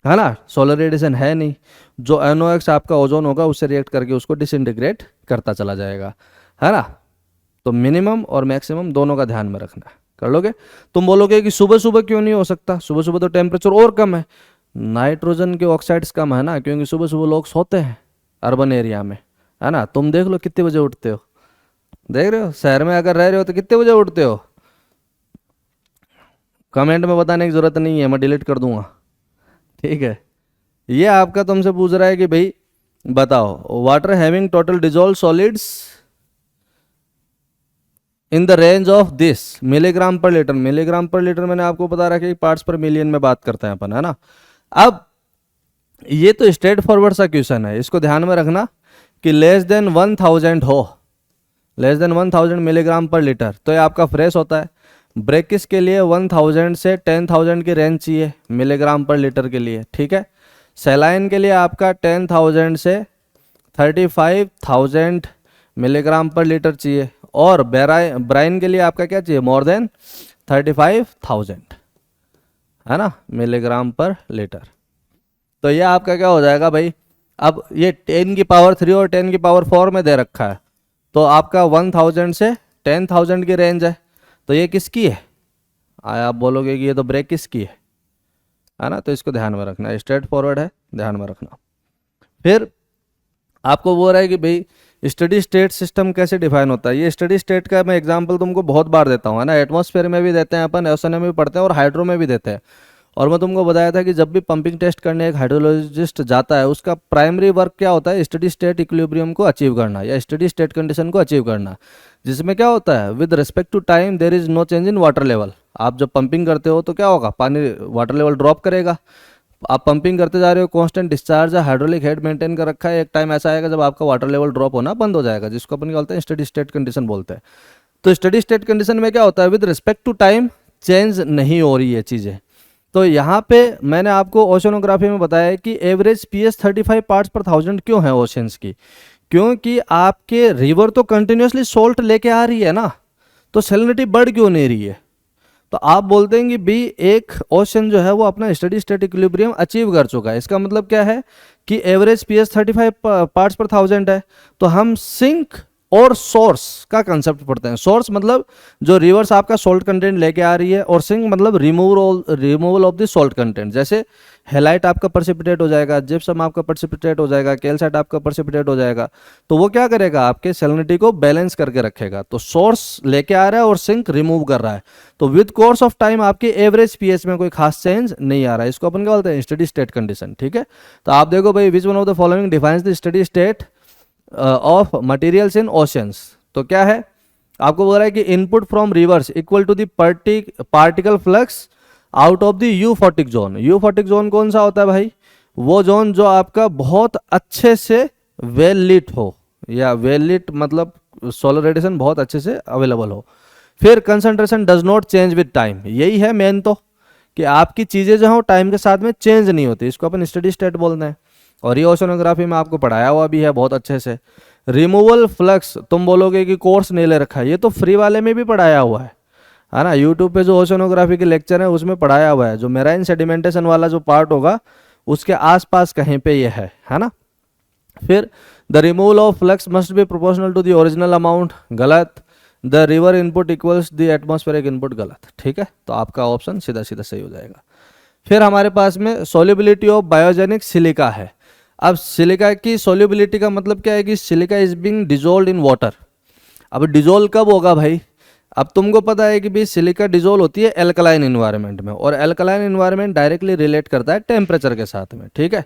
है ना, सोलर रेडिएशन है नहीं, जो NOx आपका ओजोन होगा उससे रिएक्ट करके उसको डिसइंटीग्रेट करता चला जाएगा, है ना। तो मिनिमम और मैक्सिमम दोनों का ध्यान में रखना, कर लोगे। तुम बोलोगे कि सुबह सुबह क्यों नहीं हो सकता, सुबह सुबह तो टेम्परेचर और कम है, नाइट्रोजन के ऑक्साइड्स कम है ना, क्योंकि सुबह सुबह लोग सोते हैं अर्बन एरिया में, है ना। तुम देख लो कितने बजे उठते हो, देख रहे हो, शहर में अगर रह रहे हो तो कितने बजे उठते हो, कमेंट में बताने की जरूरत नहीं है, मैं डिलीट कर दूंगा, ठीक है। ये आपका तुमसे पूछ रहा है कि भाई बताओ, water having total dissolve solids in the range of this milligram पर लीटर। मिलीग्राम पर लीटर मैंने आपको बता रखा है कि पार्ट्स पर मिलियन में बात करते हैं अपन, है ना। अब ये तो स्ट्रेट फॉरवर्ड सा क्वेश्चन है, इसको ध्यान में रखना कि लेस देन 1000 हो, लेस देन 1000 मिलीग्राम पर लीटर, तो ये आपका फ्रेश होता है। ब्रेकिस के लिए 1000 से 10,000 की रेंज चाहिए मिलीग्राम पर लीटर के लिए, ठीक है। सेलाइन के लिए आपका 10,000 से 35,000 मिलीग्राम पर लीटर चाहिए, और ब्राइन के लिए आपका क्या चाहिए, मोर देन 35,000, है ना, मिलीग्राम पर लीटर। तो ये आपका क्या हो जाएगा भाई, अब ये 10 की पावर 3 और 10 की पावर 4 में दे रखा है, तो आपका 1000 से 10,000 की रेंज है, तो ये किसकी है, आप बोलोगे कि ये तो ब्रेक किसकी है ना। तो इसको ध्यान में रखना, स्ट्रेट फॉरवर्ड है, ध्यान में रखना। फिर आपको बोल रहा है कि भाई स्टडी स्टेट सिस्टम कैसे डिफाइन होता है। ये स्टडी स्टेट का मैं एग्जांपल तुमको बहुत बार देता हूँ, है ना। एटमॉस्फेयर में भी देते हैं अपन, ओशन में भी पढ़ते हैं, और हाइड्रो में भी देते हैं। और मैं तुमको बताया था कि जब भी पंपिंग टेस्ट करने एक हाइड्रोलॉजिस्ट जाता है, उसका प्राइमरी वर्क क्या होता है, स्टडी स्टेट इक्विलिब्रियम को अचीव करना या स्टडी स्टेट कंडीशन को अचीव करना, जिसमें क्या होता है, with respect to time there is no change in water level. आप जब पंपिंग करते हो तो क्या होगा, पानी वाटर लेवल ड्रॉप करेगा। आप पंपिंग करते जा रहे हो, कांस्टेंट डिस्चार्ज है, हाइड्रोलिक हेड मेंटेन कर रखा है, एक टाइम ऐसा आएगा जब आपका वाटर लेवल ड्रॉप होना बंद हो जाएगा, जिसको अपन क्या बोलते हैं, स्टडी स्टेट कंडीशन बोलते हैं। तो स्टडी स्टेट कंडीशन में क्या होता है, with respect to time change नहीं हो रही है चीज़ें। तो यहाँ पे मैंने आपको ओशनोग्राफी में बताया कि एवरेज pH 35 पार्ट्स पर 1000 क्यों है ओशंस की, क्योंकि आपके रिवर तो कंटिन्यूसली सोल्ट लेके आ रही है ना, तो सैलिनिटी बढ़ क्यों नहीं रही है। तो आप बोलते हैं कि भी एक ओशन जो है वो अपना स्टडी स्टेट इक्विलिब्रियम अचीव कर चुका है। इसका मतलब क्या है कि एवरेज pH 35 पार्ट्स पर 1000 है, तो हम सिंक और सोर्स का कंसेप्ट पढ़ते हैं। सोर्स मतलब जो रिवर्स आपका सोल्ट कंटेंट लेके आ रही है, और सिंक मतलब removal of the salt content. जैसे हेलाइट आपका पर्सिपिटेट हो जाएगा, जिप्सम आपका पर्सिपिटेट हो जाएगा, कैल्साइट आपका पर्सिपिटेट हो जाएगा, तो वो क्या करेगा, आपके सैलिनिटी को बैलेंस करके रखेगा। तो सोर्स लेके आ रहा है और सिंक रिमूव कर रहा है, तो विद कोर्स ऑफ टाइम आपके एवरेज पीएच में कोई खास चेंज नहीं आ रहा है। इसको अपन क्या बोलते हैं, स्टडी स्टेट कंडीशन, ठीक है। तो आप देखो भाई, which one of the following defines the steady state of materials in oceans. तो क्या है, आपको बोल रहा है कि input from rivers equal to the particle flux out of the euphotic zone. Euphotic zone कौन सा होता है भाई, वो जोन जो आपका बहुत अच्छे से वेल लिट हो, या वेल लिट मतलब सोलर रेडिएशन बहुत अच्छे से अवेलेबल हो। फिर concentration does not change with time, यही है मेन तो, कि आपकी चीज़ें जो है टाइम के साथ में चेंज नहीं होती, इसको अपन स्टडी स्टेट बोलते हैं। और ये ओशनोग्राफी में आपको पढ़ाया हुआ भी है बहुत अच्छे से। रिमूवल फ्लक्स, तुम बोलोगे कि कोर्स नहीं ले रखा है, ये तो फ्री वाले में भी पढ़ाया हुआ है ना। यूट्यूब पे जो ओशनोग्राफी के लेक्चर है उसमें पढ़ाया हुआ है। जो मेराइन सेडिमेंटेशन वाला जो पार्ट होगा उसके आसपास कहीं पे ये है ना। फिर the removal of flux must be proportional to the original amount, गलत। The river input equals the atmospheric input, गलत। ठीक है, तो आपका ऑप्शन सीधा सीधा सही हो जाएगा। फिर हमारे पास में सोल्युबिलिटी ऑफ बायोजेनिक सिलिका है। अब सिलिका की सोल्युबिलिटी का मतलब क्या है कि silica is being dissolve in water. अब डिजोल्व कब होगा भाई, अब तुमको पता है कि भाई सिलिका डिजोल्व होती है एल्कलाइन इन्वायरमेंट में, और एल्कलाइन इन्वायरमेंट डायरेक्टली रिलेट करता है टेम्परेचर के साथ में। ठीक है,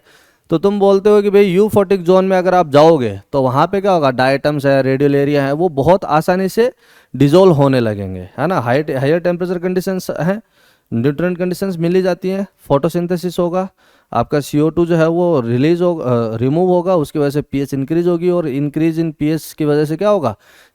तो तुम बोलते हो कि भाई यूफोटिक जोन में अगर आप जाओगे तो वहाँ पे क्या होगा, डायटम्स है, रेडियल एरिया है, वो बहुत आसानी से डिजोल्व होने लगेंगे, है ना। हायर टेम्परेचर कंडीशंस हैं, न्यूट्रिएंट कंडीशंस मिल ही जाती हैं, फोटोसिंथेसिस होगा, आपका CO2 जो है वो रिमूव होगा, उसकी वजह से पीएच इंक्रीज होगी, और इंक्रीज इन पीएच की वजह से क्या होगा,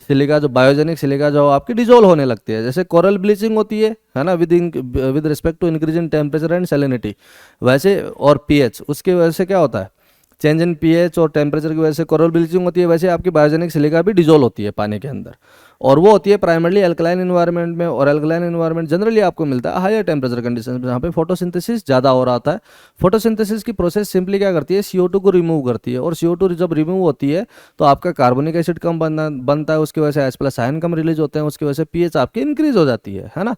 सिलिका जो बायोजेनिक सिलिका जो आपकी डिजोल्व होने लगती है। जैसे कोरल ब्लीचिंग होती है ना, with respect to increase in temperature and salinity, वैसे और पीएच, उसकी वजह से क्या होता है, चेंज इन पीएच और टेम्परेचर की वजह से कोरल ब्लीचिंग होती है। वैसे आपकी बायोजेनिक सिलिका भी डिजोल्व होती है पानी के अंदर, और वो होती है प्राइमरली एल्कलाइन इन्वायरमेंट में। और एल्कलाइन इन्वायरमेंट जनरली आपको मिलता है हायर टेम्परेचर कंडीशन में, जहाँ पे फोटोसिंथेसिस ज़्यादा हो रहा था। फोटोसिंथेसिस की प्रोसेस सिंपली क्या करती है, CO2 को रिमूव करती है, और CO2 जब रिमूव होती है तो आपका कार्बोनिक एसिड कम बनता है, उसकी वजह से H+ आयन कम रिलीज होते हैं, उसकी वजह से पीएच आपकी इंक्रीज हो जाती है ना।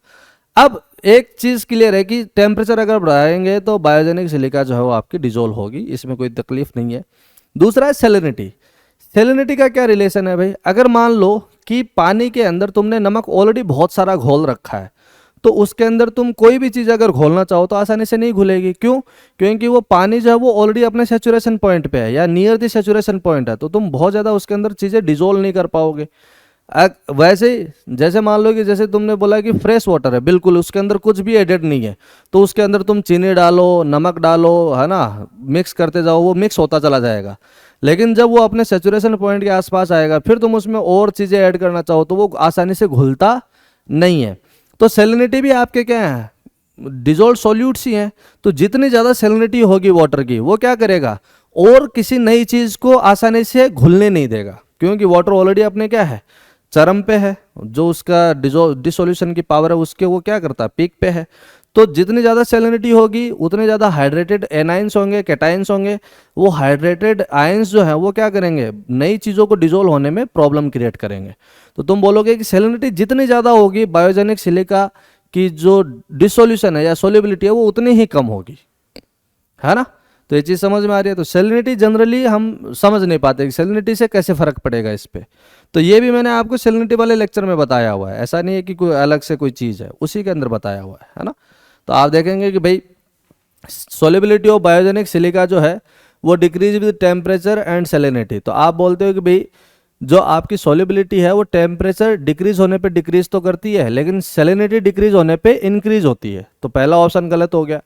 अब एक चीज़ क्लियर है कि टेम्परेचर अगर बढ़ाएंगे तो बायोजेनिक सिलिका जो है वो आपकी डिजोल्व होगी, इसमें कोई तकलीफ नहीं है। दूसरा है सैलिनिटी। सैलिनिटी का क्या रिलेशन है भाई, अगर मान लो कि पानी के अंदर तुमने नमक ऑलरेडी बहुत सारा घोल रखा है, तो उसके अंदर तुम कोई भी चीज़ अगर घोलना चाहो तो आसानी से नहीं घुलेगी। क्यों, क्योंकि वो पानी जो है वो ऑलरेडी अपने सेचुरेशन पॉइंट पे है, या नियर द सेचुरेशन पॉइंट है, तो तुम बहुत ज़्यादा उसके अंदर चीज़ें डिजोल्व नहीं कर पाओगे। वैसे ही जैसे मान लो कि जैसे तुमने बोला कि फ्रेश वाटर है, बिल्कुल उसके अंदर कुछ भी एडेड नहीं है, तो उसके अंदर तुम चीनी डालो, नमक डालो, है ना, मिक्स करते जाओ, वो मिक्स होता चला जाएगा। लेकिन जब वो अपने सेचुरेशन पॉइंट के आसपास आएगा, फिर तुम उसमें और चीज़ें ऐड करना चाहो तो वो आसानी से घुलता नहीं है। तो सैलिनिटी भी आपके क्या है, डिजोल्व सॉल्यूट्स ही हैं। तो जितनी ज़्यादा सैलिनिटी होगी वाटर की, वो क्या करेगा, और किसी नई चीज़ को आसानी से घुलने नहीं देगा, क्योंकि वाटर ऑलरेडी अपने क्या है, चरम पे है, जो उसका डिसोल्यूशन की पावर है उसके वो क्या करता है, पीक पे है। तो जितनी ज़्यादा सैलिनिटी होगी उतने ज़्यादा हाइड्रेटेड एनाइंस होंगे, कैटाइंस होंगे। वो हाइड्रेटेड आयंस जो है वो क्या करेंगे, नई चीज़ों को डिजोल्व होने में प्रॉब्लम क्रिएट करेंगे। तो तुम बोलोगे कि सैलिनिटी जितनी ज़्यादा होगी, बायोजेनिक सिलिका की जो डिसोल्यूशन है या सोल्युबिलिटी है वो उतनी ही कम होगी, है ना। तो ये चीज़ समझ में आ रही है। तो सैलिनिटी जनरली हम समझ नहीं पाते कि सैलिनिटी से कैसे फ़र्क पड़ेगा इस पर। तो ये भी मैंने आपको सैलिनिटी वाले लेक्चर में बताया हुआ है, ऐसा नहीं है कि कोई अलग से कोई चीज़ है, उसी के अंदर बताया हुआ है ना। तो आप देखेंगे कि भाई सोल्युबिलिटी ऑफ बायोजेनिक सिलिका जो है वो decrease with temperature and salinity. तो आप बोलते हो कि भाई जो आपकी सोल्युबिलिटी है वो टेम्परेचर डिक्रीज होने पे डिक्रीज तो करती है, लेकिन सैलिनिटी डिक्रीज होने पे इंक्रीज होती है। तो पहला ऑप्शन गलत हो गया।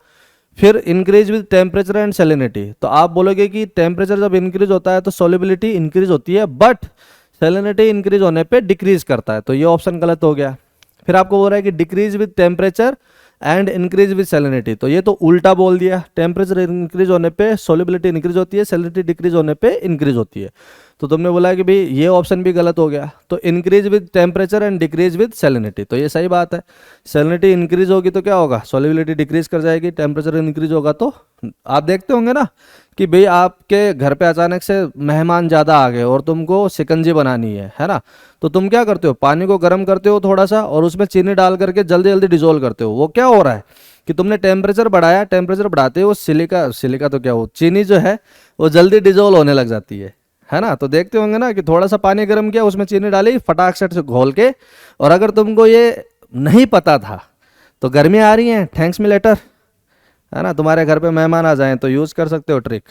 फिर increase with temperature and salinity, तो आप बोलोगे कि टेम्परेचर जब इंक्रीज होता है तो सोल्युबिलिटी इंक्रीज होती है, बट सैलिनिटी इंक्रीज होने पे डिक्रीज करता है। तो ये ऑप्शन गलत हो गया। फिर आपको बोल रहा है कि decrease with temperature and increase with salinity, तो ये तो उल्टा बोल दिया। टेम्परेचर इंक्रीज होने पे सोल्युबिलिटी इंक्रीज होती है, सैलिनिटी डिक्रीज होने पे इंक्रीज होती है। तो तुमने बोला कि भाई ये ऑप्शन भी गलत हो गया। तो increase with temperature and decrease with salinity, तो ये सही बात है। सैलिनिटी इंक्रीज होगी तो क्या होगा, सोल्युबिलिटी डिक्रीज कर जाएगी। टेम्परेचर इंक्रीज होगा तो आप देखते होंगे ना कि भाई आपके घर पे अचानक से मेहमान ज़्यादा आ गए और तुमको शिकंजी बनानी है ना। तो तुम क्या करते हो, पानी को गर्म करते हो थोड़ा सा और उसमें चीनी डाल करके जल्दी जल्दी डिजोल्व करते हो। वो क्या हो रहा है कि तुमने टेम्परेचर बढ़ाया, टेम्परेचर बढ़ाते हो सिलिका तो क्या हो, चीनी जो है वो जल्दी डिजोल्व होने लग जाती है ना। तो देखते होंगे ना कि थोड़ा सा पानी गर्म किया, उसमें चीनी डाली फटाक से घोल के, और अगर तुमको ये नहीं पता था तो गर्मियाँ आ रही हैं, थैंक्स मी लेटर, है ना, तुम्हारे घर पे मेहमान आ जाएं तो यूज़ कर सकते हो ट्रिक।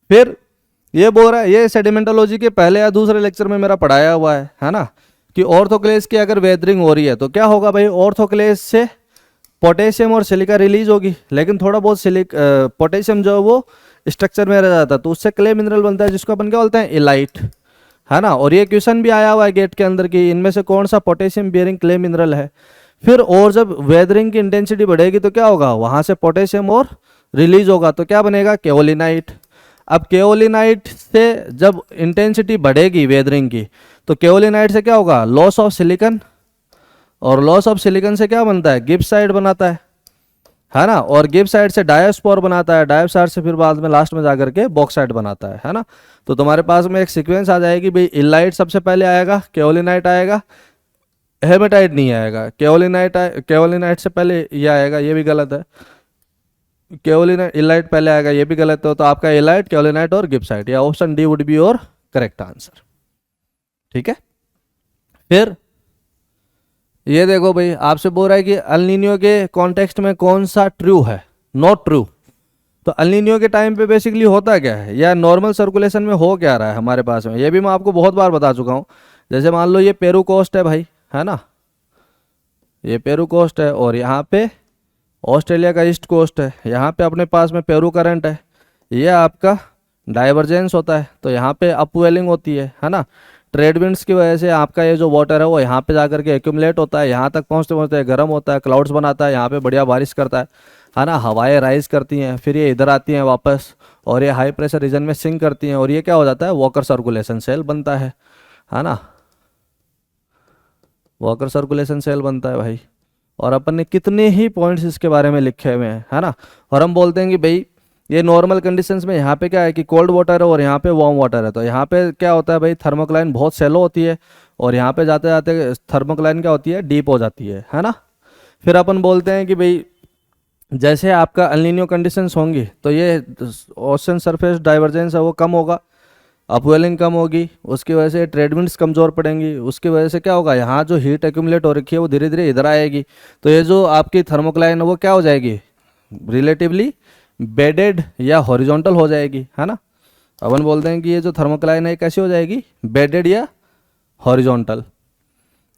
फिर ये बोल रहा है, ये सेडिमेंटोलॉजी के पहले या दूसरे लेक्चर में मेरा पढ़ाया हुआ है ना, कि ऑर्थोक्लेस की अगर वेदरिंग हो रही है तो क्या होगा भाई, ऑर्थोक्लेस से पोटेशियम और सिलिका रिलीज होगी, लेकिन थोड़ा बहुत पोटेशियम जो है वो स्ट्रक्चर में रह जाता है, तो उससे क्ले मिनरल बनता है जिसको अपन क्या बोलते हैं, इलाइट, है ना। और ये क्वेश्चन भी आया हुआ है गेट के अंदर कि इनमें से कौन सा पोटेशियम बियरिंग क्ले मिनरल है। फिर और जब वेदरिंग की इंटेंसिटी बढ़ेगी तो क्या होगा, वहां से पोटेशियम और रिलीज होगा, तो क्या बनेगा, केओलिनाइट। अब केओलिनाइट से जब इंटेंसिटी बढ़ेगी वेदरिंग की, तो केओलिनाइट से क्या होगा, लॉस ऑफ सिलिकन, और लॉस ऑफ सिलिकन से क्या बनता है, गिब्साइट बनाता है ना। और गिब्साइट से डायस्पोर बनाता है, डायस्पोर से फिर बाद में लास्ट में जाकर के बॉक्साइट बनाता है ना। तो तुम्हारे पास में एक सीक्वेंस आ जाएगी भाई, इलाइट सबसे पहले आएगा, केओलिनाइट आएगा, हेमेटाइट नहीं आएगा, केओलिनाइट से पहले ये आएगा, ये भी गलत है, केओलिनाइट इलाइट पहले आएगा, ये भी गलत है। तो आपका इलाइट, केओलिनाइट और गिब्साइट, या option D would be your correct answer. ठीक है, फिर ये देखो भाई, आपसे बोल रहा है कि अल नीनियो के कॉन्टेक्स्ट में कौन सा ट्रू है, नॉट ट्रू। तो अल नीनियो के टाइम पे बेसिकली होता क्या है, या नॉर्मल सर्कुलेशन में हो क्या रहा है हमारे पास में, ये भी मैं आपको बहुत बार बता चुका हूँ। जैसे मान लो ये पेरू कोस्ट है भाई, है ना, ये पेरू कोस्ट है, और यहाँ पे ऑस्ट्रेलिया का ईस्ट कोस्ट है, यहाँ पे अपने पास में पेरू करंट है, ये आपका डाइवर्जेंस होता है, तो यहाँ पे अपवेलिंग होती है ना। ट्रेड विंड्स की वजह से आपका ये जो वाटर है वो यहाँ पे जाकर के एक्यूमुलेट होता है, यहाँ तक पहुँचते पहुँचते गर्म होता है, क्लाउड्स बनाता है, यहाँ पे बढ़िया बारिश करता है ना, हवाएं राइज करती हैं, फिर ये इधर आती हैं वापस, और ये हाई प्रेशर रीजन में सिंक करती हैं, और ये क्या हो जाता है, वॉकर सर्कुलेशन सेल बनता है ना, वॉकर सर्कुलेशन सेल बनता है भाई। और अपन ने कितने ही पॉइंट्स इसके बारे में लिखे हुए हैं, है ना। और हम बोलते हैं कि भाई ये नॉर्मल कंडीशंस में यहाँ पे क्या है कि कोल्ड वाटर है और यहाँ पे वार्म वाटर है, तो यहाँ पे क्या होता है भाई, थर्मोक्लाइन बहुत सेलो होती है, और यहाँ पे जाते जाते थर्मोक्लाइन क्या होती है, डीप हो जाती है ना। फिर अपन बोलते हैं कि भाई जैसे आपका अल नीनो कंडीशंस होंगी तो ये ओशन सरफेस डाइवर्जेंस है वो कम होगा, अपवेलिंग कम होगी, उसकी वजह से ट्रेड विंड्स कमज़ोर पड़ेंगी, उसकी वजह से क्या होगा, यहाँ जो हीट एक्यूमुलेट हो रखी है वो धीरे धीरे इधर आएगी, तो ये जो आपकी थर्मोक्लाइन है वो क्या हो जाएगी, रिलेटिवली बेडेड या हॉरिजॉन्टल हो जाएगी, है ना। अपन बोलते हैं कि ये जो थर्मोक्लाइन है कैसी हो जाएगी, बेडेड या हॉरिजॉन्टल।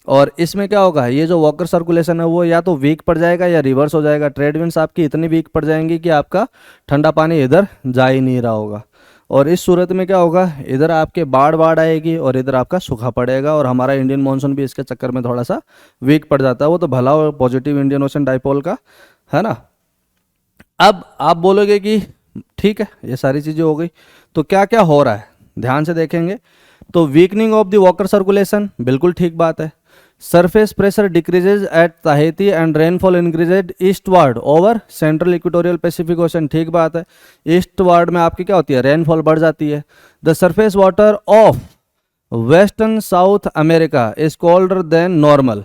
और इसमें क्या होगा, ये जो वॉकर सर्कुलेशन है वो या तो वीक पड़ जाएगा या रिवर्स हो जाएगा, ट्रेड विंड्स आपकी इतनी वीक पड़ जाएंगी कि आपका ठंडा पानी इधर जा ही नहीं रहा होगा, और इस सूरत में क्या होगा, इधर आपके बाढ़ आएगी और इधर आपका सूखा पड़ेगा, और हमारा इंडियन मानसून भी इसके चक्कर में थोड़ा सा वीक पड़ जाता है, वो तो भला और पॉजिटिव इंडियन ओशन डाइपोल का, है ना। अब आप बोलोगे कि ठीक है ये सारी चीज़ें हो गई, तो क्या क्या हो रहा है ध्यान से देखेंगे। तो weakening of the Walker circulation, बिल्कुल ठीक बात है। Surface pressure decreases at Tahiti and rainfall increased eastward over central equatorial Pacific ocean, ठीक बात है। ईस्टवर्ड में आपकी क्या होती है, रेनफॉल बढ़ जाती है। The surface water of western South America is colder than normal,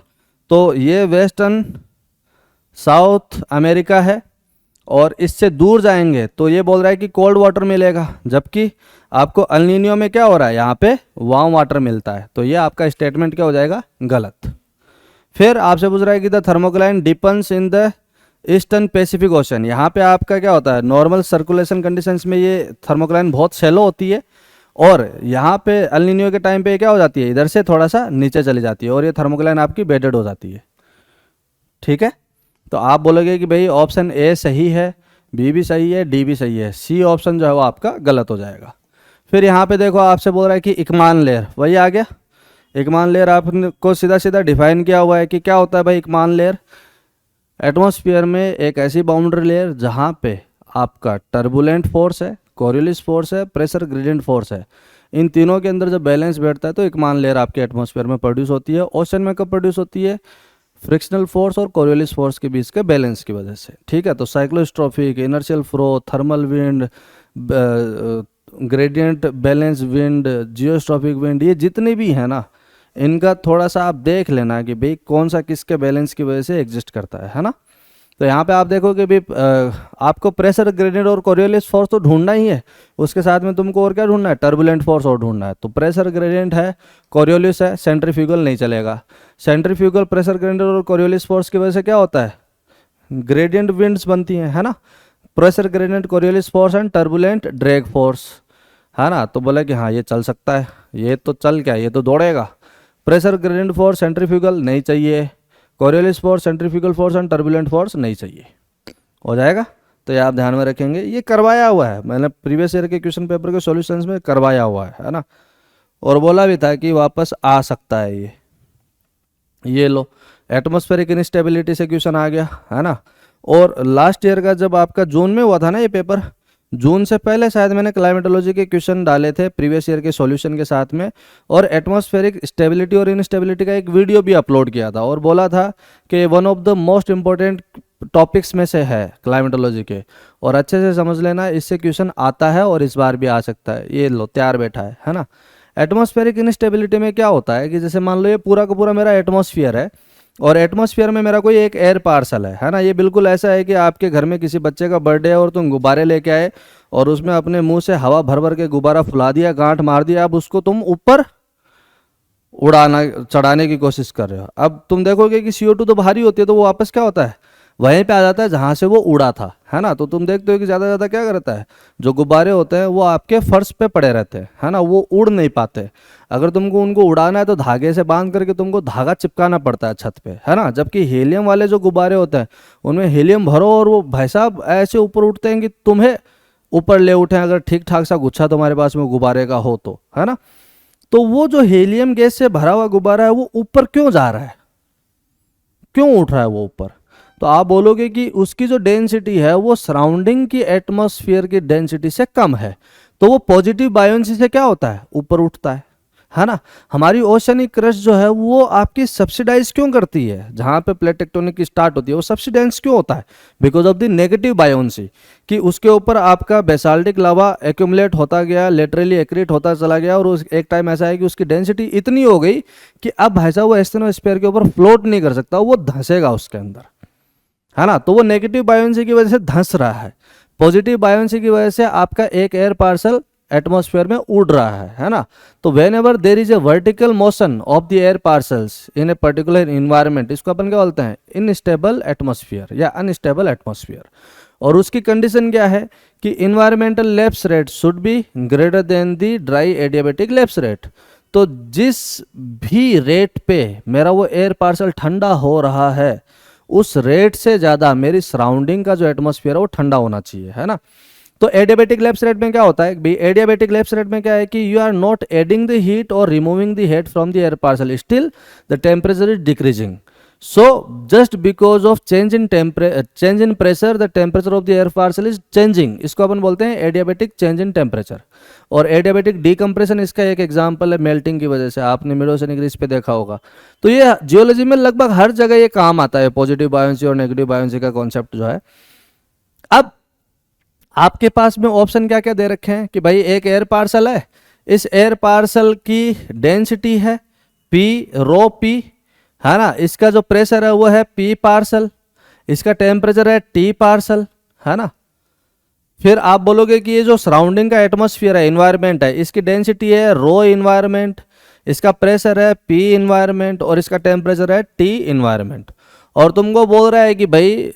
तो ये वेस्टर्न साउथ अमेरिका है, और इससे दूर जाएंगे तो ये बोल रहा है कि कोल्ड वाटर मिलेगा, जबकि आपको अल नीनियो में क्या हो रहा है, यहाँ पे वार्म वाटर मिलता है, तो ये आपका स्टेटमेंट क्या हो जाएगा, गलत। फिर आपसे पूछ रहा है कि the thermocline depends in the eastern Pacific ocean, यहाँ पे आपका क्या होता है, नॉर्मल सर्कुलेशन कंडीशंस में ये थर्मोक्लाइन बहुत सेलो होती है, और यहाँ पे अल नीनियो के टाइम पे क्या हो जाती है, इधर से थोड़ा सा नीचे चली जाती है, और ये थर्मोक्लाइन आपकी बेडेड हो जाती है। ठीक है, तो आप बोलोगे कि भाई ऑप्शन ए सही है, बी भी सही है, डी भी सही है, सी ऑप्शन जो है वो आपका गलत हो जाएगा। फिर यहाँ पे देखो आपसे बोल रहा है कि इकमान लेयर, वही आ गया। इकमान लेयर आपको सीधा सीधा डिफाइन किया हुआ है कि क्या होता है भाई इकमान लेयर, एटमॉस्फेयर में एक ऐसी बाउंड्री लेयर जहाँ पे आपका टर्बुलेंट फोर्स है, कोरियोलिस फोर्स है, प्रेशर ग्रेडियंट फोर्स है, इन तीनों के अंदर जब बैलेंस बैठता है तो इकमान लेयर आपके एटमॉस्फेयर में प्रोड्यूस होती है। ओशन में कब प्रोड्यूस होती है, फ्रिक्शनल फोर्स और कोरियोलिस फोर्स के बीच के बैलेंस की वजह से। ठीक है, तो cyclostrophic, inertial flow, thermal wind, gradient balance wind, geostrophic wind, ये जितने भी हैं ना, इनका थोड़ा सा आप देख लेना कि भाई कौन सा किसके बैलेंस की वजह से एग्जिस्ट करता है ना। तो यहाँ पे आप देखोगे भी आपको प्रेशर ग्रेडियंट और कोरियोलिस फोर्स तो ढूंढना ही है, उसके साथ में तुमको और क्या ढूंढना है, टर्बुलेंट फोर्स और ढूंढना है। तो प्रेशर ग्रेडियंट है, कोरियोलिस है, सेंट्रीफ्यूगल नहीं चलेगा। सेंट्रीफ्यूगल, प्रेशर ग्रेडियंट और कोरियोलिस फोर्स की वजह से क्या होता है, ग्रेडियंट विंड्स बनती हैं, है ना। Pressure gradient, Coriolis force and turbulent drag force, है ना। तो बोला कि हाँ ये चल सकता है, ये तो चल क्या, ये तो दौड़ेगा। प्रेशर ग्रेडियंट फॉर सेंट्रीफ्यूगल नहीं चाहिए, Coriolis for centrifugal force and turbulent force नहीं चाहिए। हो जाएगा। तो ये आप ध्यान में रखेंगे, ये करवाया हुआ है मैंने प्रीवियस ईयर के क्वेश्चन पेपर के सॉल्यूशंस में करवाया हुआ है ना। और बोला भी था कि वापस आ सकता है ये लो, एटमॉस्फेरिक इनस्टेबिलिटी से क्वेश्चन आ गया है ना। और लास्ट ईयर का जब आपका जून में हुआ था ना ये पेपर, जून से पहले शायद मैंने क्लाइमेटोलॉजी के क्वेश्चन डाले थे प्रीवियस ईयर के सॉल्यूशन के साथ में, और एटमॉस्फेरिक स्टेबिलिटी और इनस्टेबिलिटी का एक वीडियो भी अपलोड किया था, और बोला था कि one of the most important topics में से है क्लाइमेटोलॉजी के, और अच्छे से समझ लेना इससे क्वेश्चन आता है और इस बार भी आ सकता है। ये लो तैयार बैठा है ना। एटमॉस्फेरिक इनस्टेबिलिटी में क्या होता है कि जैसे मान लो ये पूरा का पूरा मेरा एटमॉस्फेयर है, और एटमॉस्फेयर में मेरा कोई एक एयर पार्सल है ना। ये बिल्कुल ऐसा है कि आपके घर में किसी बच्चे का बर्थडे है और तुम गुब्बारे लेके आए और उसमें अपने मुंह से हवा भर भर के गुब्बारा फुला दिया, गांठ मार दिया, अब उसको तुम ऊपर उड़ाना चढ़ाने की कोशिश कर रहे हो। अब तुम देखोगे कि CO2 तो भारी होती है, तो वो वापस क्या होता है, वहीं पे आ जाता है जहां से वो उड़ा था, है ना। तो तुम देखते हो कि ज़्यादा ज़्यादा क्या करता है, जो गुब्बारे होते हैं वो आपके फर्श पे पड़े रहते हैं, है ना, वो उड़ नहीं पाते। अगर तुमको उनको उड़ाना है तो धागे से बांध करके तुमको धागा चिपकाना पड़ता है छत पे, है ना। जबकि हीलियम वाले जो गुब्बारे होते हैं उनमें हीलियम भरो और वो भाई साहब ऐसे ऊपर उठते हैं कि तुम्हें ऊपर ले उठें, अगर ठीक ठाक सा गुच्छा तुम्हारे पास में गुब्बारे का हो तो, है ना। तो वो जो हीलियम गैस से भरा हुआ गुब्बारा है वो ऊपर क्यों जा रहा है, क्यों उठ रहा है वो ऊपर। तो आप बोलोगे कि उसकी जो डेंसिटी है वो सराउंडिंग की एटमॉस्फेयर की डेंसिटी से कम है, तो वो पॉजिटिव बायोन्सी से क्या होता है, ऊपर उठता है ना। हमारी ओशनिक क्रस्ट जो है वो आपकी सब्सिडाइज क्यों करती है, जहां पे प्लेट टेक्टोनिक की स्टार्ट होती है वो सब्सिडाइज क्यों होता है, because of the negative buoyancy, कि उसके ऊपर आपका बेसाल्टिक लावा एक्यूमुलेट होता गया, लेटरली एक्रीट होता चला गया, और उस एक टाइम ऐसा है कि उसकी डेंसिटी इतनी हो गई कि अब भाई साहब वो एस्टेनोस्फीयर के ऊपर फ्लोट नहीं कर सकता, वो धंसेगा उसके अंदर, है ना। तो वो नेगेटिव बायोन्सी की वजह से धंस रहा है, पॉजिटिव बायोन्सी की वजह से आपका एक एयर पार्सल एटमॉस्फेयर में उड़ रहा है ना। तो when ever there is a vertical motion of the air parcels in a particular environment, इसको अपन क्या बोलते हैं, इनस्टेबल एटमॉस्फेयर या अनस्टेबल एटमॉस्फेयर। और उसकी कंडीशन क्या है कि environmental lapse rate should be greater than the dry adiabatic lapse rate. तो जिस भी रेट पे मेरा वो एयर पार्सल ठंडा हो रहा है उस रेट से ज़्यादा मेरी सराउंडिंग का जो एटमॉस्फेयर है वो ठंडा होना चाहिए, है ना। तो एडियाबेटिक लैप्स रेट में क्या होता है भाई, एडियाबेटिक लैप्स रेट में क्या है कि you are not adding the heat और removing the heat from the air parcel, still the temperature is decreasing. So just because of change in pressure the temperature of the air parcel is changing, इसको अपन बोलते हैं adiabatic change in temperature. और adiabatic decompression इसका एक example है, melting की वजह से आपने मिडोसेनिक रिज पे देखा होगा। तो ये जियोलॉजी में लगभग हर जगह ये काम आता है, पॉजिटिव बायोन्सी और नेगेटिव बायोन्सी का कॉन्सेप्ट जो है। अब आपके पास में ऑप्शन क्या क्या दे रखे हैं कि भाई एक एयर पार्सल है, इस एयर पार्सल की डेंसिटी है P रो P, है ना, इसका जो प्रेशर है वो है P पार्सल, इसका टेम्परेचर है T पार्सल, है ना। फिर आप बोलोगे कि ये जो सराउंडिंग का एटमॉस्फेयर है, इन्वायरमेंट है, इसकी डेंसिटी है रो इन्वायरमेंट, इसका प्रेशर है P इन्वायरमेंट और इसका टेम्परेचर है T इन्वायरमेंट। और तुमको बोल रहा है कि भाई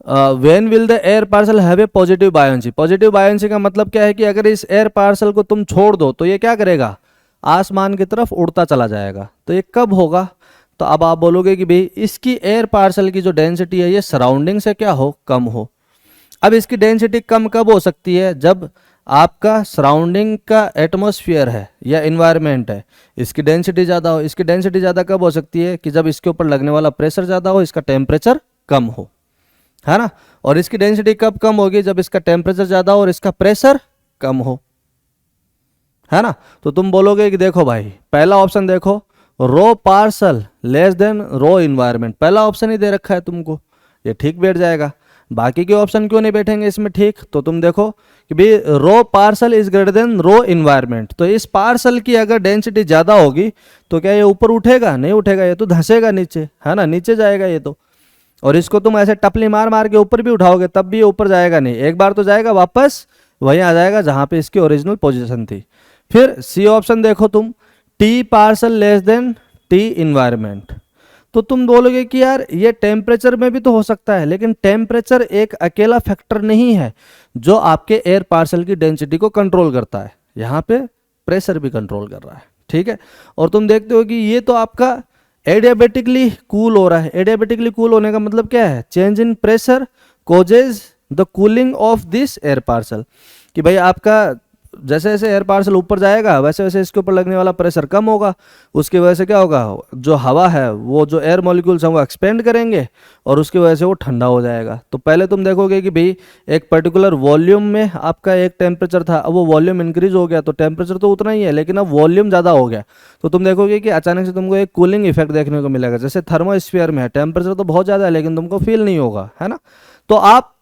when will the air parcel have a positive buoyancy. Positive buoyancy का मतलब क्या है कि अगर इस एयर पार्सल को तुम छोड़ दो तो ये क्या करेगा, आसमान की तरफ उड़ता चला जाएगा। तो ये कब होगा, तो अब आप बोलोगे कि भाई इसकी एयर पार्सल की जो डेंसिटी है ये सराउंडिंग से क्या हो, कम हो। अब इसकी डेंसिटी कम कब हो सकती है, जब आपका सराउंडिंग का एटमॉस्फेयर है या इन्वायरमेंट है इसकी डेंसिटी ज़्यादा हो। इसकी डेंसिटी ज़्यादा कब हो सकती है कि जब इसके ऊपर लगने वाला प्रेशर ज़्यादा हो, इसका टेम्परेचर कम हो, है ना। और इसकी डेंसिटी कब कम होगी, जब इसका टेम्परेचर ज़्यादा हो और इसका प्रेशर कम हो, है ना। तो तुम बोलोगे कि देखो भाई पहला ऑप्शन देखो, रो parcel less than rho environment, पहला ऑप्शन ही दे रखा है तुमको, ये ठीक बैठ जाएगा। बाकी के ऑप्शन क्यों नहीं बैठेंगे इसमें ठीक, तो तुम देखो कि भाई rho parcel is greater than rho environment, तो इस पार्सल की अगर डेंसिटी ज़्यादा होगी तो क्या ये ऊपर उठेगा, नहीं उठेगा, ये तो धंसेगा नीचे, है ना, नीचे जाएगा ये तो। और इसको तुम ऐसे टपली मार मार के ऊपर भी उठाओगे तब भी ये ऊपर जाएगा नहीं, एक बार तो जाएगा वापस वहीं आ जाएगा जहाँ पे इसकी ओरिजिनल पोजीशन थी। फिर सी ऑप्शन देखो तुम, T parcel less than T environment, तो तुम बोलोगे कि यार ये टेम्परेचर में भी तो हो सकता है, लेकिन टेम्परेचर एक अकेला फैक्टर नहीं है जो आपके एयर पार्सल की डेंसिटी को कंट्रोल करता है, यहाँ पे प्रेशर भी कंट्रोल कर रहा है, ठीक है। और तुम देखते हो कि ये तो आपका एडियाबेटिकली कूल हो रहा है। एडियाबेटिकली कूल होने का मतलब क्या है? Change in pressure causes the cooling of this air parcel, कि भाई आपका जैसे जैसे एयर पार्सल ऊपर जाएगा वैसे वैसे इसके ऊपर लगने वाला प्रेशर कम होगा, उसकी वजह से क्या होगा, जो हवा है वो जो एयर मॉलिक्यूल्स हैं वो एक्सपेंड करेंगे और उसकी वजह से वो ठंडा हो जाएगा। तो पहले तुम देखोगे कि भाई एक पर्टिकुलर वॉल्यूम में आपका एक टेम्परेचर था, अब वो वॉल्यूम इंक्रीज हो गया तो टेम्परेचर तो उतना ही है लेकिन अब वॉल्यूम ज़्यादा हो गया, तो तुम देखोगे कि अचानक से तुमको एक कूलिंग इफेक्ट देखने को मिलेगा। जैसे थर्मोस्फीयर में है, टेम्परेचर तो बहुत ज़्यादा है लेकिन तुमको फील नहीं होगा, है ना। तो आप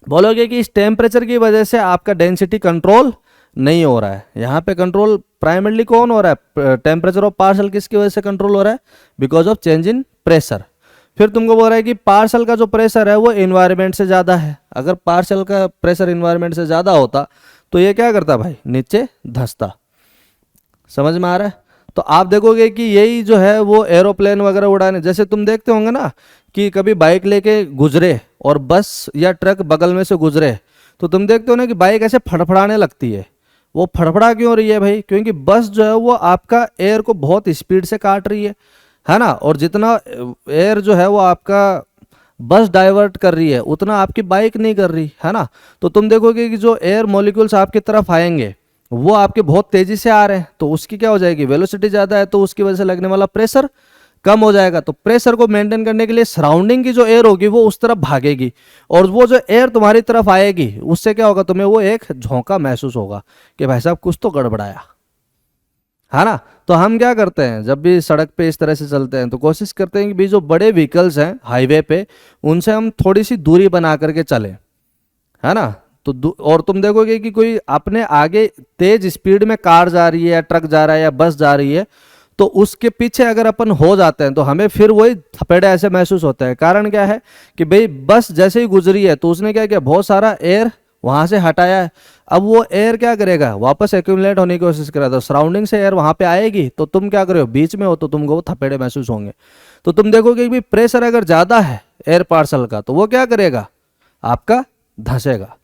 बोलोगे कि इस टेम्परेचर की वजह से आपका डेंसिटी कंट्रोल नहीं हो रहा है। यहाँ पे कंट्रोल प्राइमरली कौन हो रहा है? टेम्परेचर ऑफ पार्सल किसकी वजह से कंट्रोल हो रहा है? Because of change in pressure. फिर तुमको बोल रहा है कि पार्सल का जो प्रेशर है वो इन्वायरमेंट से ज़्यादा है। अगर पार्सल का प्रेशर इन्वायरमेंट से ज़्यादा होता तो ये क्या करता भाई? नीचे धंसता। समझ में आ रहा है? तो आप देखोगे कि यही जो है वो एरोप्लेन वगैरह उड़ाने, जैसे तुम देखते होंगे ना कि कभी बाइक लेके गुजरे और बस या ट्रक बगल में से गुजरे तो तुम देखते हो ना कि बाइक ऐसे फड़फड़ाने लगती है। वो फड़फड़ा क्यों रही है भाई? क्योंकि बस जो है वो आपका एयर को बहुत स्पीड से काट रही है ना। और जितना एयर जो है वो आपका बस डाइवर्ट कर रही है उतना आपकी बाइक नहीं कर रही, है ना। तो तुम देखोगे कि जो एयर मॉलिक्यूल्स आपकी तरफ आएंगे वो आपके बहुत तेजी से आ रहे हैं, तो उसकी क्या हो जाएगी? वेलोसिटी ज़्यादा है तो उसकी वजह से लगने वाला प्रेशर कम हो जाएगा। तो प्रेशर को मेंटेन करने के लिए सराउंडिंग की जो एयर होगी वो उस तरफ भागेगी और वो जो एयर तुम्हारी तरफ आएगी उससे क्या होगा? तुम्हें वो एक झोंका महसूस होगा कि भाई साहब कुछ तो गड़बड़ाया, है ना। तो हम क्या करते हैं जब भी सड़क पे इस तरह से चलते हैं तो कोशिश करते हैं कि भाई जो बड़े व्हीकल्स हैं हाईवे पे उनसे हम थोड़ी सी दूरी बना करके चलें, है ना। तो और तुम देखोगे कि कोई अपने आगे तेज स्पीड में कार जा रही है या ट्रक जा रहा है या बस जा रही है तो उसके पीछे अगर अपन हो जाते हैं तो हमें फिर वही थपेड़े ऐसे महसूस होता है। कारण क्या है कि भाई बस जैसे ही गुजरी है तो उसने क्या किया? बहुत सारा एयर वहां से हटाया है। अब वो एयर क्या करेगा? वापस एक्यूमुलेट होने की कोशिश करेगा, तो सराउंडिंग से एयर वहां पे आएगी तो तुम क्या करो? बीच में हो तो तुमको वो थपेड़े महसूस होंगे। तो तुम देखोगे कि प्रेशर अगर ज़्यादा है एयर पार्सल का तो वो क्या करेगा? आपका धंसेगा।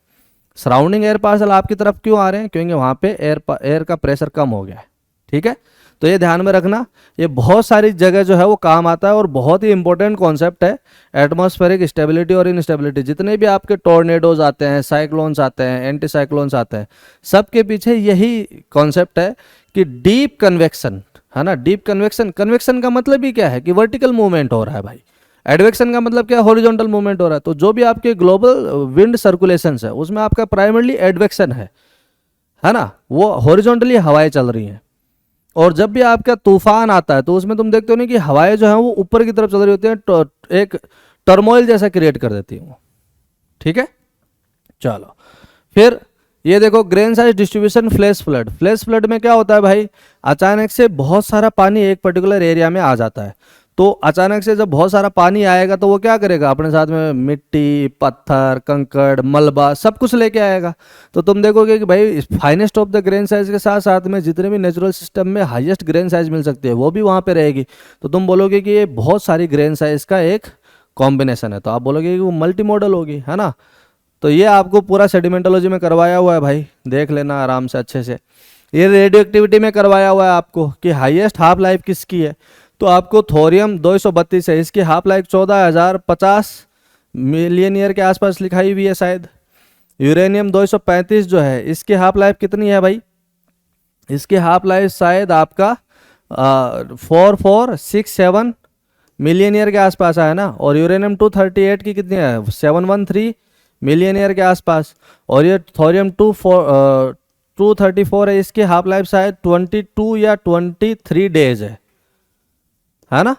सराउंडिंग एयर पार्सल आपकी तरफ क्यों आ रहे हैं? क्योंकि वहाँ पे एयर का प्रेशर कम हो गया है, ठीक है। तो ये ध्यान में रखना, ये बहुत सारी जगह जो है वो काम आता है और बहुत ही इंपॉर्टेंट कॉन्सेप्ट है। एटमॉस्फेरिक स्टेबिलिटी और इनस्टेबिलिटी, जितने भी आपके टॉर्नेडोज आते हैं, साइक्लोन्स आते हैं, एंटी साइक्लोन्स आते हैं, सबके पीछे यही कॉन्सेप्ट है कि डीप कन्वेक्शन, है ना। डीप कन्वेक्शन, कन्वेक्शन का मतलब ही क्या है? कि वर्टिकल मूवमेंट हो रहा है भाई। एडवेक्शन का मतलब क्या है? हॉरिजॉन्टल मूवमेंट हो रहा है। तो जो भी आपके ग्लोबल विंड सर्कुलेशंस है उसमें आपका प्राइमरली एडवेक्शन है ना। वो हॉरिजॉन्टली हवाएं चल रही हैं। और जब भी आपका तूफान आता है तो उसमें तुम देखते हो ना कि हवाएं जो है वो ऊपर की तरफ चल रही होती हैं, तो एक टर्मोइल जैसा क्रिएट कर देती है, ठीक है। चलो फिर ये देखो grain size distribution flash flood. Flash flood में क्या होता है भाई? अचानक से बहुत सारा पानी एक पर्टिकुलर एरिया में आ जाता है। तो अचानक से जब बहुत सारा पानी आएगा तो वो क्या करेगा? अपने साथ में मिट्टी, पत्थर, कंकड़, मलबा सब कुछ लेके आएगा। तो तुम देखोगे कि भाई finest of the grain size के साथ साथ में जितने भी नेचुरल सिस्टम में हाईएस्ट ग्रेन साइज मिल सकती है वो भी वहाँ पे रहेगी। तो तुम बोलोगे कि ये बहुत सारी ग्रेन साइज का एक कॉम्बिनेशन है, तो आप बोलोगे कि वो मल्टी मॉडल होगी, है ना। तो ये आपको पूरा सेडिमेंटोलॉजी में करवाया हुआ है भाई, देख लेना आराम से अच्छे से। ये रेडियो एक्टिविटी में करवाया हुआ है आपको कि हाईएस्ट हाफ लाइफ किसकी है। तो आपको थोरियम 232 है, इसकी हाफ लाइफ 14,050 मिलियन ईयर के आसपास लिखाई हुई है शायद। यूरेनियम 235 जो है इसकी हाफ लाइफ कितनी है भाई? इसकी हाफ लाइफ शायद आपका 4467 मिलियन ईयर के आसपास है ना। और यूरेनियम 238 की कितनी है? 713 मिलियन ईयर के आसपास। और ये थोरियम 234 है, इसकी हाफ लाइफ शायद 22 या 23 डेज है ना,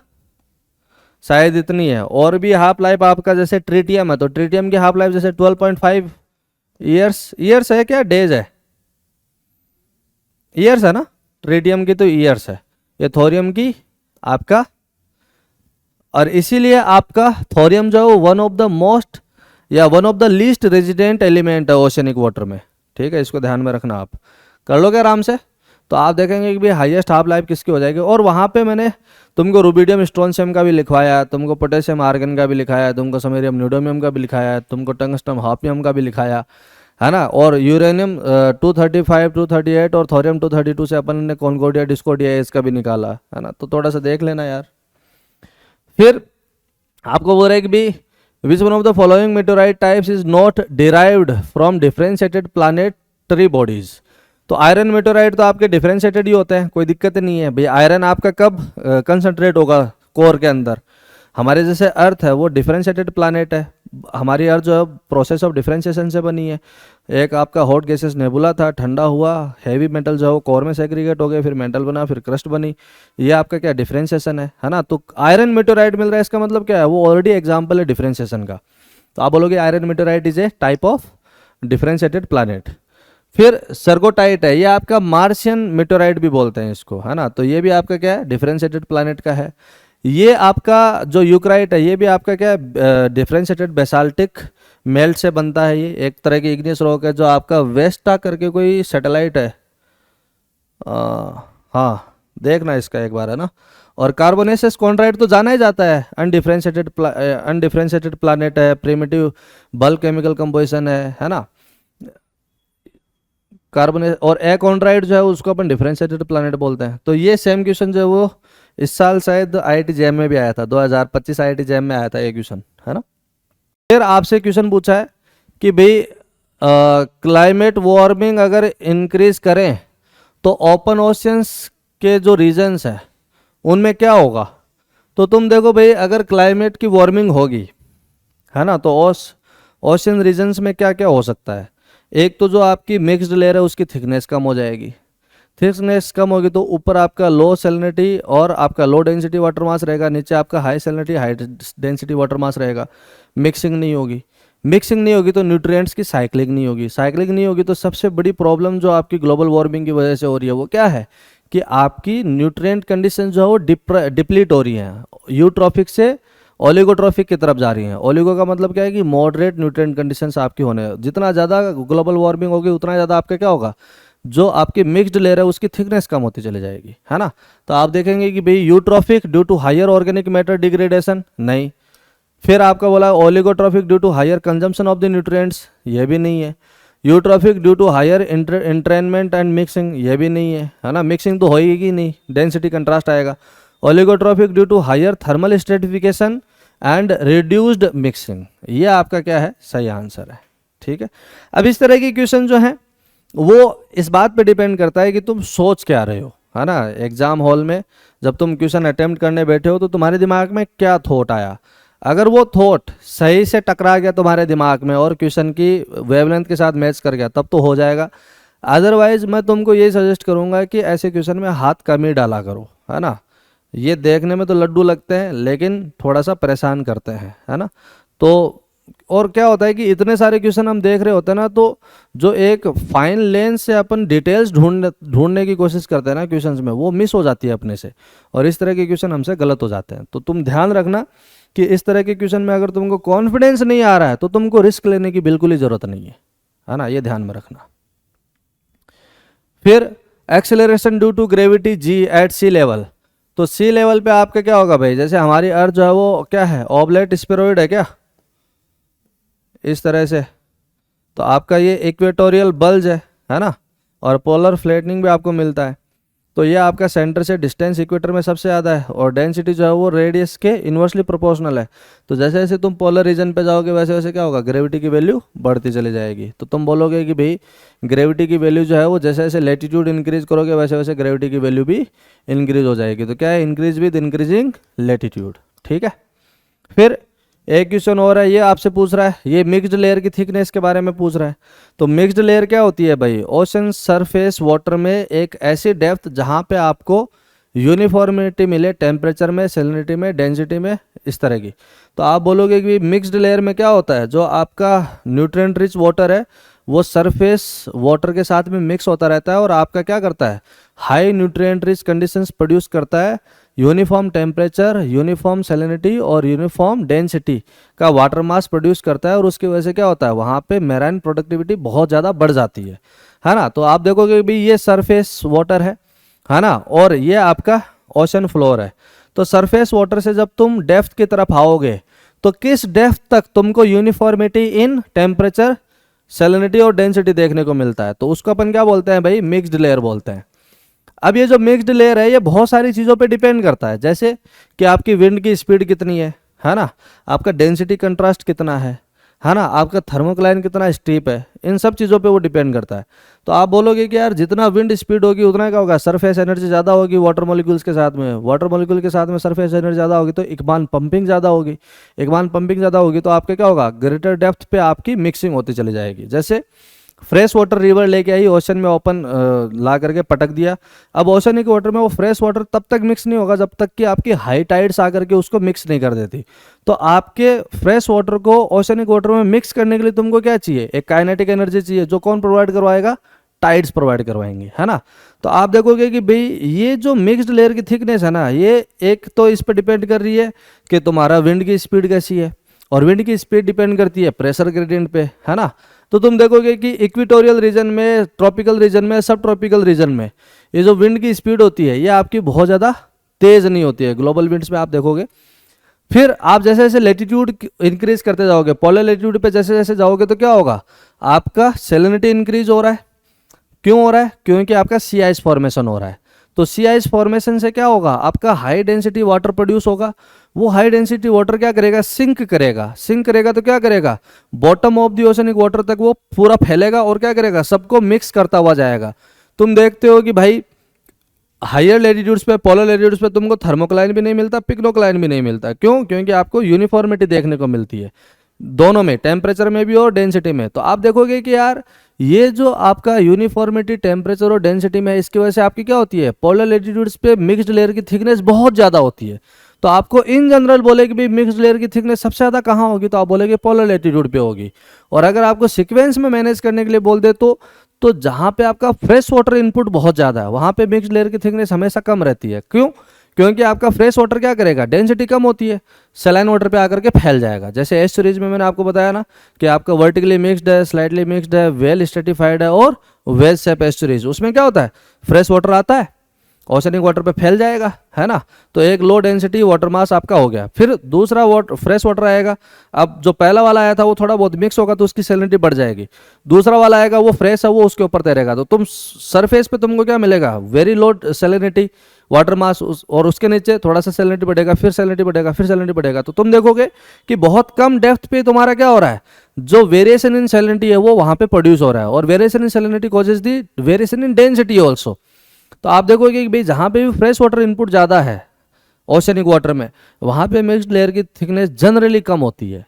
शायद इतनी है। और भी हाफ लाइफ आपका जैसे ट्रिटियम है तो ट्रिटियम की हाफ लाइफ जैसे 12.5 ईयर्स है, क्या डेज है? ईयर्स है ना, ट्रिटियम की तो ईयर्स है, ये थोरियम की आपका। और इसीलिए आपका थोरियम जो है वो वन ऑफ द मोस्ट या one of the least resident element है ओशनिक वाटर में, ठीक है। इसको ध्यान में रखना, आप कर लोगे आराम से। तो आप देखेंगे कि भाई हाईएस्ट हाफ लाइफ किसकी हो जाएगी। और वहाँ पे मैंने तुमको रुबिडियम स्ट्रोंशियम का भी लिखवाया, तुमको पोटेशियम आर्गन का भी लिखाया, तुमको समैरियम न्यूडोमियम का भी लिखाया, तुमको टंगस्टन हॉफनियम का भी लिखाया, है ना। और यूरेनियम 235 238 और थोरियम 232 से अपन ने कॉन्कोर्डिया डिस्कोडिया इसका भी निकाला, है ना। तो थोड़ा सा देख लेना यार। फिर आपको बोल रहे हैं कि भी विच one of the following meteorite types is not derived from differentiated planetary bodies. तो आयरन मेटेओराइट तो आपके डिफरेंशिएटेड ही होते हैं, कोई दिक्कत नहीं है भाई। आयरन आपका कब कंसंट्रेट होगा कोर के अंदर? हमारे जैसे अर्थ है वो डिफरेंशिएटेड प्लैनेट है, हमारी अर्थ जो है प्रोसेस ऑफ डिफरेंशिएशन से बनी है। एक आपका हॉट गैसेस नेबुला था, ठंडा हुआ, हैवी मेटल जो है वो कोर में सेग्रीगेट हो गए, फिर मेटल बना, फिर क्रस्ट बनी। ये आपका क्या डिफरेंशिएशन है ना। तो आयरन मेटेओराइट मिल रहा है, इसका मतलब क्या है, वो ऑलरेडी एग्जाम्पल है डिफरेंशिएशन का। तो आप बोलोगे iron meteorite is a type of differentiated planet. फिर सर्गोटाइट है, ये आपका मार्शियन मेटेओराइट भी बोलते हैं इसको, है ना। तो ये भी आपका क्या है, डिफरेंशिएटेड प्लैनेट का है। ये आपका जो यूक्राइट है, ये भी आपका क्या है, डिफरेंशिएटेड बेसाल्टिक मेल्ट से बनता है। ये एक तरह की इग्नियस रॉक है, जो आपका वेस्टा करके कोई सैटेलाइट है, हाँ देखना इसका एक बार, है ना। और कार्बोनेसियस कॉन्ड्राइट तो जाना ही जाता है, अनडिफरेंशिएटेड प्लैनेट है, प्रिमिटिव बल्क केमिकल कंपोजिशन है ना। कार्बोनेट और एकॉन्ड्राइट जो है उसको अपन डिफरेंशिएटेड प्लैनेट बोलते हैं। तो ये सेम क्वेश्चन जो है वो इस साल शायद IIT जैम में भी आया था, 2025 IIT जैम में आया था ये क्वेश्चन, है ना। फिर आपसे क्वेश्चन पूछा है कि भाई क्लाइमेट वार्मिंग अगर इंक्रीज करें तो ओपन ओशियंस के जो रीजन्स है उनमें क्या होगा। तो तुम देखो भाई, अगर क्लाइमेट की वार्मिंग होगी, है ना, तो ओशियन रीजन्स में क्या क्या हो सकता है। एक तो जो आपकी मिक्स्ड लेयर है उसकी थिकनेस कम हो जाएगी। थिकनेस कम होगी तो ऊपर आपका लो सैलिनिटी और आपका लो डेंसिटी वाटर मास रहेगा, नीचे आपका high salinity high density water mass रहेगा। मिक्सिंग नहीं होगी, मिक्सिंग नहीं होगी तो न्यूट्रिएंट्स की साइक्लिंग नहीं होगी, साइक्लिंग नहीं होगी तो सबसे बड़ी प्रॉब्लम जो आपकी ग्लोबल वार्मिंग की वजह से हो रही है वो क्या है कि आपकी न्यूट्रिएंट कंडीशन जो है वो डिप्लीट हो रही है, यूट्रॉफिक से ओलिगोट्रॉफिक की तरफ जा रही हैं। ओलिगो का मतलब क्या है कि मॉडरेट न्यूट्रिएंट कंडीशंस आपकी होने, जितना ज़्यादा ग्लोबल वार्मिंग होगी उतना ज़्यादा आपका क्या होगा, जो आपकी मिक्स्ड लेयर है उसकी थिकनेस कम होती चली जाएगी, है ना। तो आप देखेंगे कि भाई eutrophic due to higher organic matter degradation, नहीं। फिर आपका बोला oligotrophic due to higher consumption of the nutrients, ये भी नहीं है। Eutrophic due to higher entrainment and mixing, ये भी नहीं है ना। मिक्सिंग तो होएगी नहीं, डेंसिटी कंट्रास्ट आएगा। Oligotrophic due to higher thermal stratification and reduced mixing, ये आपका क्या है, सही आंसर है, ठीक है। अब इस तरह के क्वेश्चन जो हैं वो इस बात पे डिपेंड करता है कि तुम सोच क्या रहे हो, है ना। एग्जाम हॉल में जब तुम क्वेश्चन अटेम्प्ट करने बैठे हो तो तुम्हारे दिमाग में क्या थॉट आया। अगर वो थॉट सही से टकरा गया तुम्हारे दिमाग में और क्वेश्चन की वेवलेंथ के साथ मैच कर गया तब तो हो जाएगा। अदरवाइज मैं तुमको ये सजेस्ट करूंगा कि ऐसे क्वेश्चन में हाथ कम ही डाला करो, है ना। ये देखने में तो लड्डू लगते हैं लेकिन थोड़ा सा परेशान करते हैं, है ना। तो और क्या होता है कि इतने सारे क्वेश्चन हम देख रहे होते हैं ना, तो जो एक फाइन लेंस से अपन डिटेल्स ढूंढने की कोशिश करते हैं ना क्वेश्चंस में, वो मिस हो जाती है अपने से, और इस तरह के क्वेश्चन हमसे गलत हो जाते हैं। तो तुम ध्यान रखना कि इस तरह के क्वेश्चन में अगर तुमको कॉन्फिडेंस नहीं आ रहा है तो तुमको रिस्क लेने की बिल्कुल ही जरूरत नहीं है ना, ये ध्यान में रखना। फिर acceleration due to gravity g at sea level. तो सी लेवल पे आपका क्या होगा भाई, जैसे हमारी अर्थ जो है वो क्या है, ऑब्लेट स्फेरॉइड है क्या, इस तरह से। तो आपका ये इक्वेटोरियल बल्ज है ना, और पोलर फ्लैटनिंग भी आपको मिलता है। तो ये आपका सेंटर से डिस्टेंस इक्वेटर में सबसे ज़्यादा है, और डेंसिटी जो है वो रेडियस के इन्वर्सली प्रोपोर्शनल है। तो जैसे जैसे तुम पोलर रीजन पे जाओगे वैसे वैसे क्या होगा, ग्रेविटी की वैल्यू बढ़ती चली जाएगी। तो तुम बोलोगे कि भाई ग्रेविटी की वैल्यू जो है वो जैसे जैसे लेटीट्यूड इंक्रीज करोगे वैसे वैसे ग्रेविटी की वैल्यू भी इंक्रीज हो जाएगी। तो क्या है, इंक्रीज विद इंक्रीजिंग लेटीट्यूड, ठीक है। फिर एक क्वेश्चन और है, ये आपसे पूछ रहा है, ये मिक्स्ड लेयर की थिकनेस के बारे में पूछ रहा है। तो मिक्स्ड लेयर क्या होती है भाई, ओशन सरफेस वाटर में एक ऐसी डेप्थ जहां पे आपको यूनिफॉर्मिटी मिले टेम्परेचर में, सैलिनिटी में, डेंसिटी में, इस तरह की। तो आप बोलोगे कि मिक्स्ड लेयर में क्या होता है, जो आपका न्यूट्रिएंट रिच वाटर है वो सरफेस वाटर के साथ में मिक्स होता रहता है और आपका क्या करता है, high nutrient rich conditions produce करता है, यूनिफॉर्म टेम्परेचर, यूनिफॉर्म सैलिनिटी और यूनिफॉर्म डेंसिटी का वाटर मास प्रोड्यूस करता है। और उसकी वजह से क्या होता है, वहाँ पे मेराइन प्रोडक्टिविटी बहुत ज़्यादा बढ़ जाती है है ना। तो आप देखोगे भाई ये सरफेस वाटर है ना, और ये आपका ओशन फ्लोर है। तो सरफेस वाटर से जब तुम डेप्थ की तरफ आओगे तो किस डेप्थ तक तुमको यूनिफॉर्मिटी इन टेम्परेचर, सैलिनिटी और डेंसिटी देखने को मिलता है, तो उसको अपन क्या बोलते हैं भाई, मिक्स्ड लेयर बोलते हैं। अब ये जो मिक्स्ड लेयर है ये बहुत सारी चीज़ों पे डिपेंड करता है, जैसे कि आपकी विंड की स्पीड कितनी है ना, आपका डेंसिटी कंट्रास्ट कितना है ना, आपका थर्मोक्लाइन कितना स्टीप है, इन सब चीज़ों पे वो डिपेंड करता है। तो आप बोलोगे कि यार जितना विंड स्पीड होगी उतना क्या होगा, सरफेस एनर्जी ज़्यादा होगी वाटर मॉलिक्यूल्स के साथ में, वाटर मॉलिक्यूल के साथ में सरफेस एनर्जी ज़्यादा होगी तो एकमान पंपिंग ज़्यादा होगी, एकमान पंपिंग ज़्यादा होगी तो आपके क्या होगा, ग्रेटर डेप्थ पे आपकी मिक्सिंग होती चली जाएगी। जैसे फ्रेश वाटर रिवर लेके आई, ओशन में ओपन ला करके पटक दिया, अब ओशनिक वाटर में वो फ्रेश वाटर तब तक मिक्स नहीं होगा जब तक कि आपकी हाई टाइड्स आकर के उसको मिक्स नहीं कर देती। तो आपके फ्रेश वाटर को ओशनिक वाटर में मिक्स करने के लिए तुमको क्या चाहिए, एक काइनेटिक एनर्जी चाहिए, जो कौन प्रोवाइड करवाएगा, टाइड्स प्रोवाइड करवाएंगे, है ना। तो आप देखोगे कि भाई ये जो मिक्स्ड लेयर की थिकनेस है ना, ये एक तो इस पर डिपेंड कर रही है कि तुम्हारा विंड की स्पीड कैसी है, और विंड की स्पीड डिपेंड करती है प्रेशर ग्रेडियंट पे, है ना। तो तुम देखोगे कि इक्वेटोरियल रीजन में, ट्रॉपिकल रीजन में, सब ट्रॉपिकल रीजन में ये जो विंड की स्पीड होती है ये आपकी बहुत ज़्यादा तेज़ नहीं होती है, ग्लोबल विंड्स में आप देखोगे। फिर आप जैसे जैसे लेटीट्यूड इंक्रीज करते जाओगे, पोलर लेटीट्यूड पे जैसे जैसे जाओगे तो क्या होगा, आपका सैलिनिटी इंक्रीज हो रहा है। क्यों हो रहा है, क्योंकि आपका सी आइस फॉर्मेशन हो रहा है। तो सी आइस फॉर्मेशन से क्या होगा, आपका हाई डेंसिटी वाटर प्रोड्यूस होगा। वो हाई डेंसिटी वाटर क्या करेगा, सिंक करेगा, सिंक करेगा तो क्या करेगा, bottom of the oceanic water तक वो पूरा फैलेगा और क्या करेगा, सबको मिक्स करता हुआ जाएगा। तुम देखते हो कि भाई हायर लेटीट्यूड्स पे, पोलर लेटीट्यूड्स पे तुमको थर्मोक्लाइन भी नहीं मिलता, पिक्नोक्लाइन भी नहीं मिलता। क्यों, क्योंकि आपको यूनिफॉर्मिटी देखने को मिलती है दोनों में, टेम्परेचर में भी और डेंसिटी में। तो आप देखोगे कि यार ये जो आपका यूनिफॉर्मिटी टेम्परेचर और डेंसिटी में है, इसकी वजह से आपकी क्या होती है, पोलर लेटीट्यूड्स पे मिक्स्ड लेयर की थिकनेस बहुत ज़्यादा होती है। तो आपको इन जनरल बोले कि भाई मिक्स्ड लेयर की थिकनेस सबसे ज़्यादा कहाँ होगी, तो आप बोलेगे पोलर लेटीट्यूड पे होगी। और अगर आपको सीक्वेंस में मैनेज करने के लिए बोल दे तो जहाँ पे आपका फ्रेश वाटर इनपुट बहुत ज़्यादा है वहाँ पे मिक्स्ड लेयर की थिकनेस हमेशा कम रहती है। क्यों, क्योंकि आपका फ्रेश वाटर क्या करेगा, डेंसिटी कम होती है, सलाइन वाटर पे आकर के फैल जाएगा। जैसे एस्चुरीज में मैंने आपको बताया ना कि आपका वर्टिकली मिक्स्ड है, स्लाइटली मिक्स्ड है, वेल स्ट्रेटिफाइड है और वेज शेप एस्चुरीज, उसमें क्या होता है, फ्रेश वाटर आता है, ओशनिक वाटर पे फैल जाएगा, है ना। तो एक लो डेंसिटी वाटर मास आपका हो गया। फिर दूसरा वाटर, फ्रेश वाटर आएगा। अब जो पहला वाला आया था वो थोड़ा बहुत मिक्स होगा तो उसकी सैलिनिटी बढ़ जाएगी। दूसरा वाला आएगा वो फ्रेश है, वो उसके ऊपर तैरेगा, तो तुम सरफेस पे तुमको क्या मिलेगा, very low salinity water mass, और उसके नीचे थोड़ा सा सैलिनिटी बढ़ेगा, फिर सैलिनिटी बढ़ेगा, फिर सैलिनिटी बढ़ेगा। तो तुम देखोगे कि बहुत कम डेप्थ पे तुम्हारा क्या हो रहा है, जो वेरिएशन इन सैलिनिटी है वो वहां पे प्रोड्यूस हो रहा है, और variation in salinity causes the variation in density also. तो आप देखोगे कि भाई जहाँ पे भी फ्रेश वाटर इनपुट ज़्यादा है ओशनिक वाटर में, वहाँ पे मिक्स्ड लेयर की थिकनेस जनरली कम होती है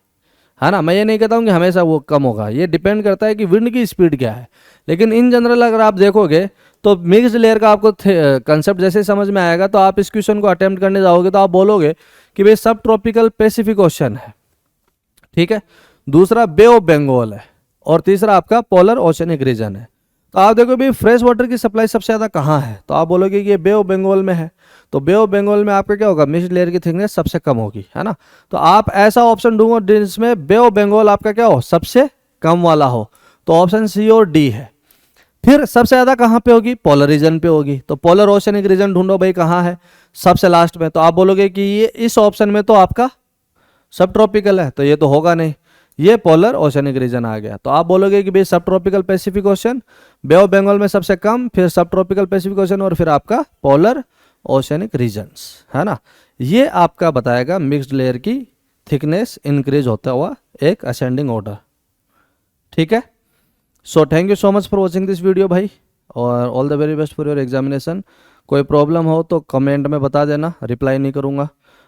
ना। मैं ये नहीं कहता हूँ कि हमेशा वो कम होगा, ये डिपेंड करता है कि विंड की स्पीड क्या है, लेकिन इन जनरल अगर आप देखोगे तो मिक्स्ड लेयर का आपको कंसेप्ट जैसे समझ में आएगा तो आप इस क्वेश्चन को अटेम्प्ट करने जाओगे तो आप बोलोगे कि भाई सब ट्रॉपिकल पैसिफिक ओशन है, ठीक है, दूसरा बे ऑफ बंगाल है, और तीसरा आपका पोलर ओशनिक रीजन है। तो आप देखो भाई फ्रेश वाटर की सप्लाई सबसे ज़्यादा कहाँ है, तो आप बोलोगे कि ये बे ऑफ बंगाल में है। तो बे ऑफ बंगाल में आपका क्या होगा, मिक्स्ड लेयर की थिकनेस सबसे कम होगी, है ना। तो आप ऐसा ऑप्शन ढूंढो जिसमें बे ऑफ बंगाल आपका क्या हो, सबसे कम वाला हो, तो ऑप्शन सी और डी है। फिर सबसे ज़्यादा कहाँ पे होगी, पोलर रीजन पे होगी। तो पोलर ओशनिक रीजन ढूंढो भाई कहाँ है, सबसे लास्ट में। तो आप बोलोगे कि ये इस ऑप्शन में तो आपका सब ट्रॉपिकल है, तो ये तो होगा नहीं, ये पोलर ओशनिक रीजन आ गया। तो आप बोलोगे कि भाई सब tropical Pacific Ocean, Bay of Bengal में सबसे कम, फिर सब ट्रॉपिकल पैसिफिक ओशन, और फिर आपका पोलर ओशनिक रीजन्स, है ना। ये आपका बताएगा मिक्स्ड लेयर की थिकनेस इंक्रीज होता हुआ एक असेंडिंग ऑर्डर, ठीक है। So thank you so much for watching this video भाई, और all the very best for your examination. कोई प्रॉब्लम हो तो कमेंट में बता देना, रिप्लाई नहीं करूँगा।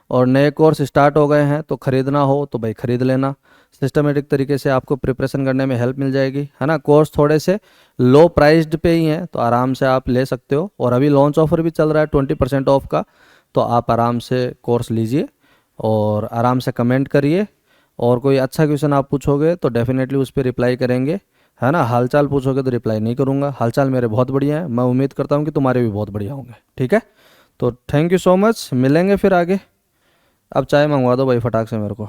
और नए कोर्स स्टार्ट हो गए हैं तो ख़रीदना हो तो भाई ख़रीद लेना, सिस्टमेटिक तरीके से आपको प्रिपरेशन करने में हेल्प मिल जाएगी, है ना। कोर्स थोड़े से लो प्राइस्ड पे ही हैं तो आराम से आप ले सकते हो, और अभी लॉन्च ऑफर भी चल रहा है 20% ऑफ का, तो आप आराम से कोर्स लीजिए और आराम से कमेंट करिए। और कोई अच्छा क्वेश्चन आप पूछोगे तो डेफिनेटली उस पर रिप्लाई करेंगे, है ना। हालचाल पूछोगे तो रिप्लाई नहीं करूँगा, हालचाल मेरे बहुत बढ़िया है, मैं उम्मीद करता हूँ कि तुम्हारे भी बहुत बढ़िया होंगे, ठीक है। तो थैंक यू सो मच, मिलेंगे फिर आगे। अब चाय मंगवा दो भाई फटाक से मेरे को।